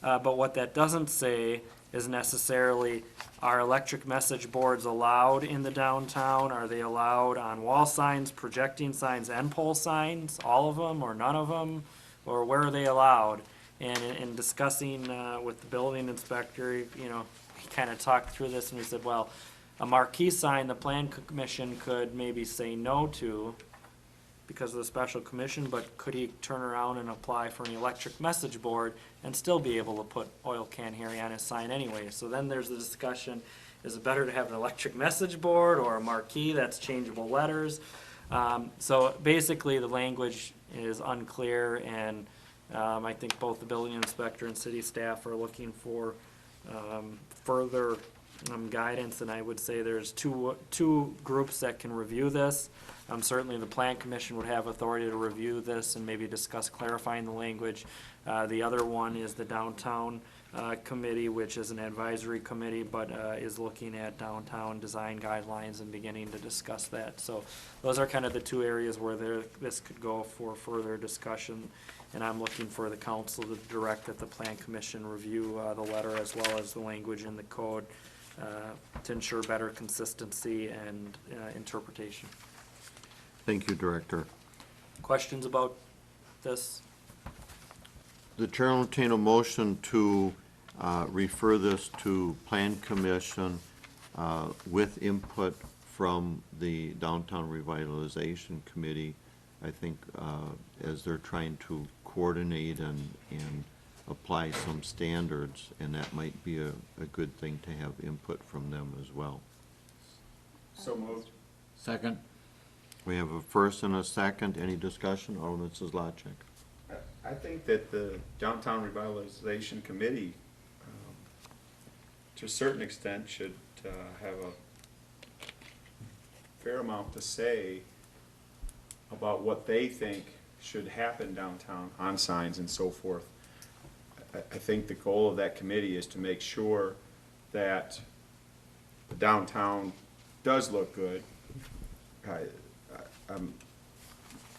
But what that doesn't say is necessarily, are electric message boards allowed in the downtown? Are they allowed on wall signs, projecting signs, and pole signs, all of them, or none of them? Or where are they allowed? And in discussing with the building inspector, he kind of talked through this, and we said, well, a marquee sign, the Plan Commission could maybe say no to because of the special commission, but could he turn around and apply for an electric message board and still be able to put Oil Can Harry on his sign anyway? So then there's the discussion, is it better to have an electric message board or a marquee that's changeable letters? So basically the language is unclear, and I think both the building inspector and city staff are looking for further guidance, and I would say there's two groups that can review this. Certainly the Plan Commission would have authority to review this and maybe discuss clarifying the language. The other one is the Downtown Committee, which is an advisory committee, but is looking at downtown design guidelines and beginning to discuss that. So those are kind of the two areas where this could go for further discussion, and I'm looking for the council to direct that the Plan Commission review the letter as well as the language in the code to ensure better consistency and interpretation. Thank you, Director. Questions about this? The chair will entertain a motion to refer this to Plan Commission with input from the Downtown Revitalization Committee, I think, as they're trying to coordinate and apply some standards, and that might be a good thing to have input from them as well. So moved. Second. We have a first and a second. Any discussion? Alderman Zlotchek. I think that the Downtown Revitalization Committee, to a certain extent, should have a fair amount to say about what they think should happen downtown on signs and so forth. I think the goal of that committee is to make sure that the downtown does look good.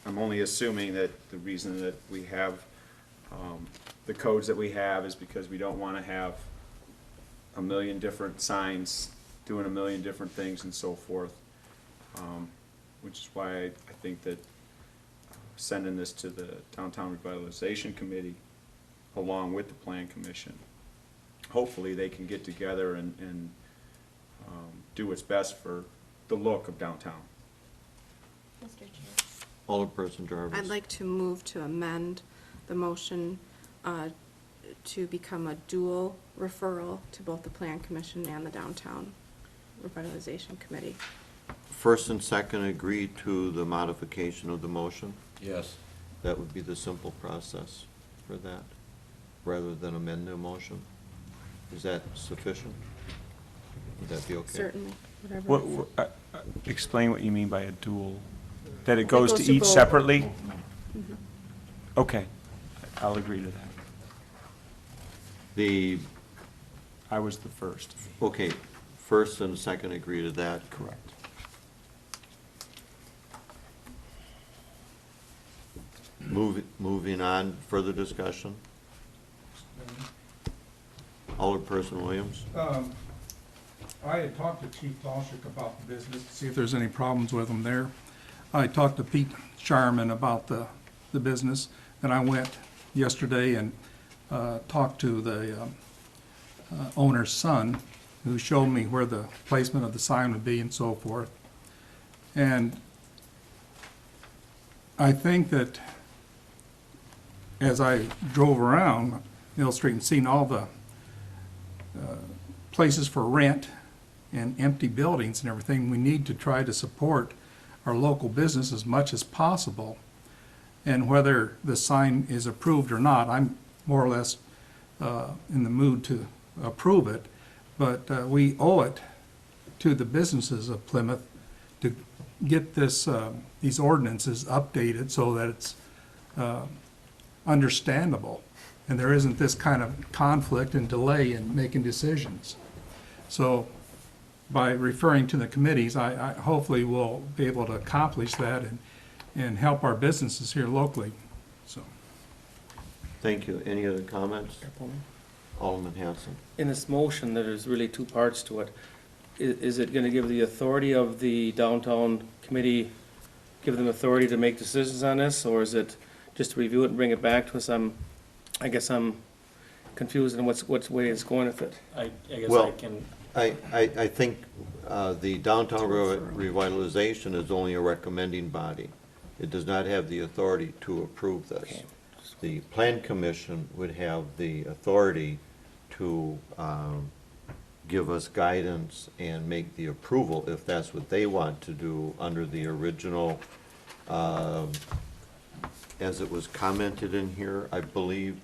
I'm only assuming that the reason that we have the codes that we have is because we don't want to have a million different signs doing a million different things and so forth, which is why I think that sending this to the Downtown Revitalization Committee along with the Plan Commission, hopefully they can get together and do what's best for the look of downtown. Mr. Chair. Alderperson Jarvis. I'd like to move to amend the motion to become a dual referral to both the Plan Commission and the Downtown Revitalization Committee. First and second agree to the modification of the motion? Yes. That would be the simple process for that, rather than amend the motion? Is that sufficient? Would that be okay? Certainly, whatever. Explain what you mean by a dual, that it goes goes to to each both. separately? Mhm. Okay, I'll agree to that. I was the first. Okay, first and second agree to that? Correct. Moving on, further discussion? Alderperson Williams? I had talked to Chief Balchik about the business, to see if there's any problems with them there. I talked to Pete Sharman about the business, and I went yesterday and talked to the owner's son, who showed me where the placement of the sign would be and so forth. And I think that as I drove around Mill Street and seen all the places for rent and empty buildings and everything, we need to try to support our local business as much as possible. And whether the sign is approved or not, I'm more or less in the mood to approve it, but we owe it to the businesses of Plymouth to get these ordinances updated so that it's understandable, and there isn't this kind of conflict and delay in making decisions. So by referring to the committees, I hopefully will be able to accomplish that and help our businesses here locally, so. Thank you. Any other comments? Alderman Hanson. In this motion, there's really two parts to it. Is it gonna give the authority of the downtown committee, give them authority to make decisions on this, or is it just to review it and bring it back to us? I guess I'm confused on what's way it's going with it. I guess Well, I can, I think the downtown revitalization is only a recommending body. It does not have the authority to approve this. Okay. The Plan Commission would have the authority to give us guidance and make the approval if that's what they want to do under the original, as it was commented in here, I believe,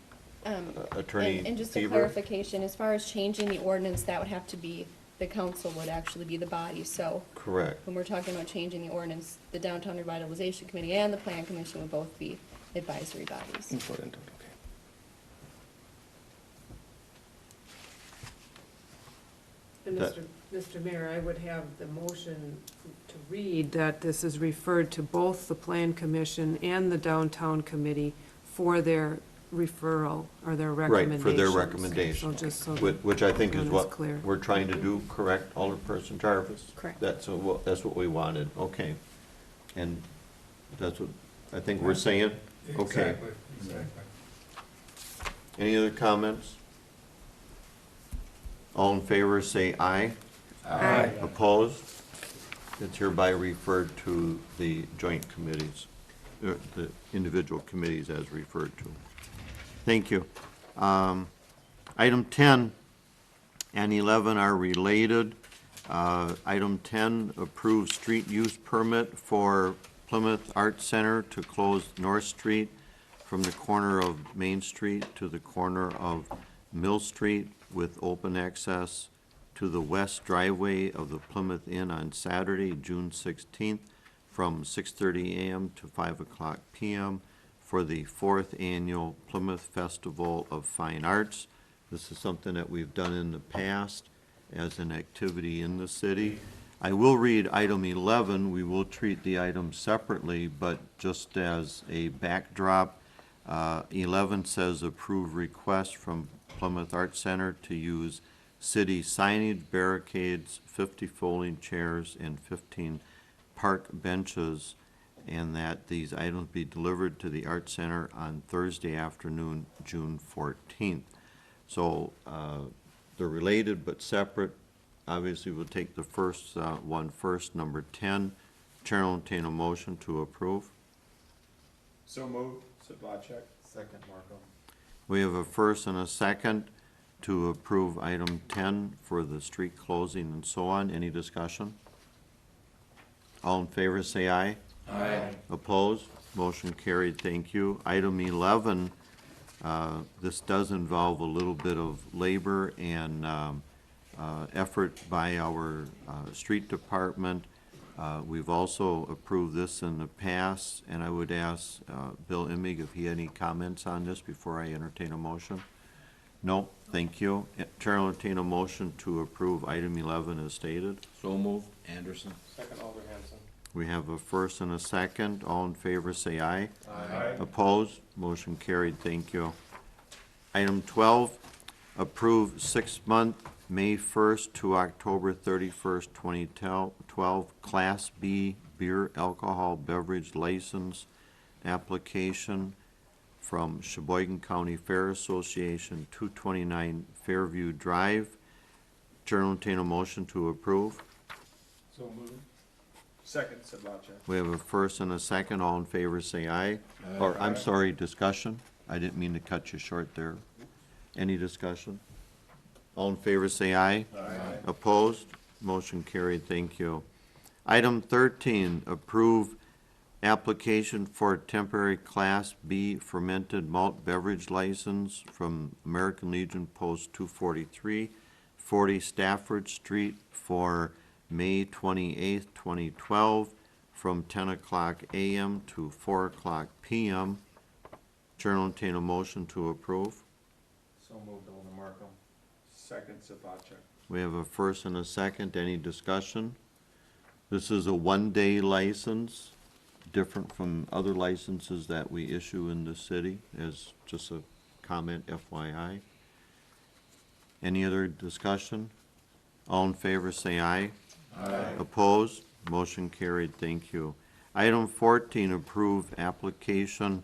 Attorney And just a Fever? clarification, as far as changing the ordinance, that would have to be, the council would actually be the body, so Correct. when we're talking about changing the ordinance, the Downtown Revitalization Committee and the Plan Commission would both be advisory bodies. Important, okay. And That- Mr. Mayor, I would have the motion to read that this is referred to both the Plan Commission and the Downtown Committee for their referral or their Right, recommendations. for their recommendation. So just so Which I think is everyone what is clear. we're trying to do, correct, Alderperson Jarvis? Correct. That's what we wanted, okay. And that's what I think we're saying? Okay. Exactly. Any other comments? All in favor, say aye. Aye. Opposed? It's hereby referred to the joint committees, the individual committees as referred to. Thank you. Item 10 and 11 are related. Item 10, approve street use permit for Plymouth Arts Center to close North Street from the corner of Main Street to the corner of Mill Street with open access to the west driveway of the Plymouth Inn on Saturday, June 16th, from 6:30 a.m. to 5 o'clock p.m. for the 4th Annual Plymouth Festival of Fine Arts. This is something that we've done in the past as an activity in the city. I will read item 11. We will treat the items separately, but just as a backdrop, 11 says approve request from Plymouth Arts Center to use city signage, barricades, 50 folding chairs, and 15 park benches, and that these items be delivered to the Arts Center on Thursday afternoon, June 14th. So they're related but separate. Obviously, we'll take the first one first, number 10. Chair will entertain a motion to approve. So moved, Sidlacek. Second, Markham. We have a first and a second to approve item 10 for the street closing and so on. Any discussion? All in favor, say aye. Aye. Opposed? Motion carried, thank you. Item 11, this does involve a little bit of labor and effort by our street department. We've also approved this in the past, and I would ask Bill Immig if he had any comments on this before I entertain a motion. No, thank you. Chair will entertain a motion to approve item 11 as stated. So moved. Anderson. Second, Alder Hanson. We have a first and a second. All in favor, say aye. Aye. Opposed? Motion carried, thank you. Item 12, approve 6-month, May 1st to October 31st, 2012, Class B beer alcohol beverage license application from Sheboygan County Fair Association, 229 Fairview Drive. Chair will entertain a motion to approve. So moved. Second, Sidlacek. We have a first and a second. All in favor, say aye. Or, I'm sorry, discussion? I didn't mean to cut you short there. Any discussion? All in favor, say aye. Aye. Opposed? Motion carried, thank you. Item 13, approve application for temporary Class B fermented malt beverage license from American Legion Post 243, 40 Stafford Street for May 28th, 2012, from 10 o'clock a.m. to 4 o'clock p.m. Chair will entertain a motion to approve. So moved, Alder Markham. Second, Sidlacek. We have a first and a second. Any discussion? This is a one-day license, different from other licenses that we issue in the city, as just a comment FYI. Any other discussion? All in favor, say aye. Aye. Opposed? Motion carried, thank you. Item 14, approve application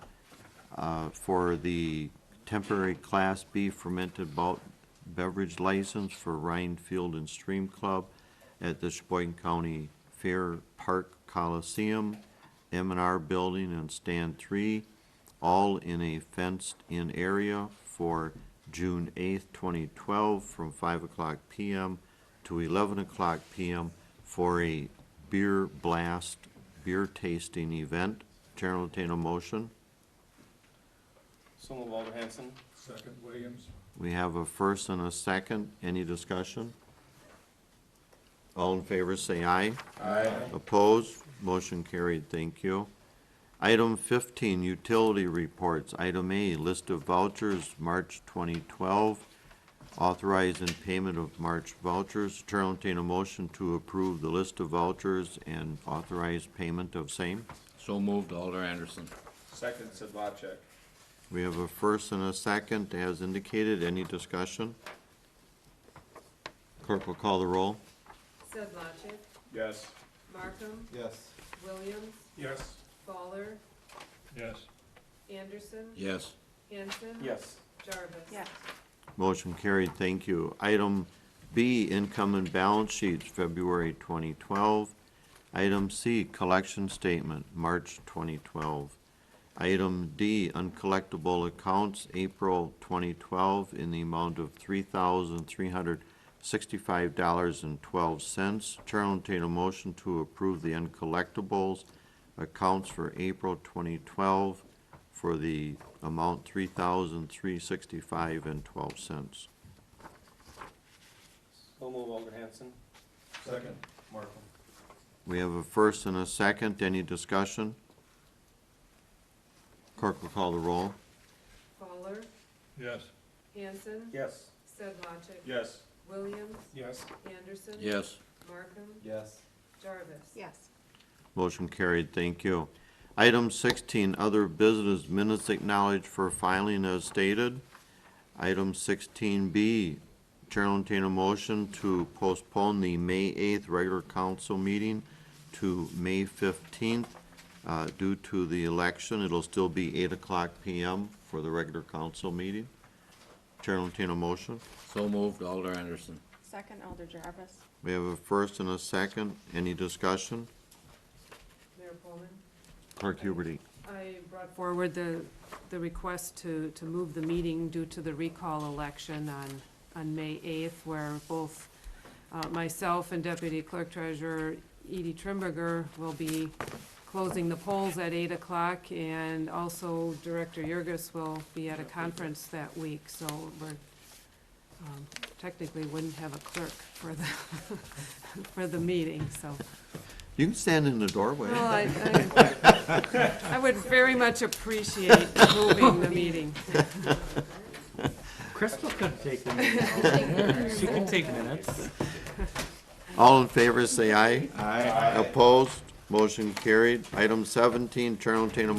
for the temporary Class B fermented malt beverage license for Ryan Field and Stream Club at the Sheboygan County Fair Park Coliseum, M&R Building and Stand 3, all in a fenced-in area for June 8th, 2012, from 5 o'clock p.m. to 11 o'clock p.m. for a beer blast, beer tasting event. Chair will entertain a motion. So moved, Alder Hanson. Second, Williams. We have a first and a second. Any discussion? All in favor, say aye. Aye. Opposed? Motion carried, thank you. Item 15, utility reports. Item A, list of vouchers, March 2012. Authorize and payment of March vouchers. Chair will entertain a motion to approve the list of vouchers and authorize payment of same. So moved. Alder Anderson. Second, Sidlacek. We have a first and a second, as indicated. Any discussion? Clerk will call the roll. Sedlacek, Yes. Markham, Yes. Williams, Yes. Fowler, Yes. Anderson, Yes. Hanson. Yes. Jarvis. Yes. Motion carried, thank you. Item B, income and balance sheets, February 2012. Item C, collection statement, March 2012. Item D, uncollectible accounts, April 2012, in the amount of $3,365.12. Chair will entertain a motion to approve the uncollectibles accounts for April 2012 for the amount $3,365.12. So move, Alder Hanson. Second, Markham. We have a first and a second. Any discussion? Clerk will call the roll. Fowler, Yes. Hanson, Yes. Sedlacek, Yes. Williams, Yes. Anderson. Yes. Markham, Yes. Jarvis. Yes. Motion carried, thank you. Item 16, other business minutes acknowledged for filing as stated. Item 16B, Chair will entertain a motion to postpone the May 8th regular council meeting to May 15th. Due to the election, it'll still be 8:00 PM for the regular council meeting. Chair will entertain a motion. So moved, Alder Anderson. Second, Alder Jarvis. We have a first and a second. Any discussion? Mayor Pullman? Clerk Huberty. I brought forward the request to move the meeting due to the recall election on May 8th, where both myself and Deputy Clerk Treasurer Edie Trimberger will be closing the polls at 8:00, and also Director Jurgis will be at a conference that week, so we're technically wouldn't have a clerk for the, for the meeting, so. You can stand in the doorway. Well, I would very much appreciate moving the meeting. Crystal could take the minutes. She can take minutes. All in favor, say aye. Aye. Opposed? Motion carried. Item 17, Chair will entertain a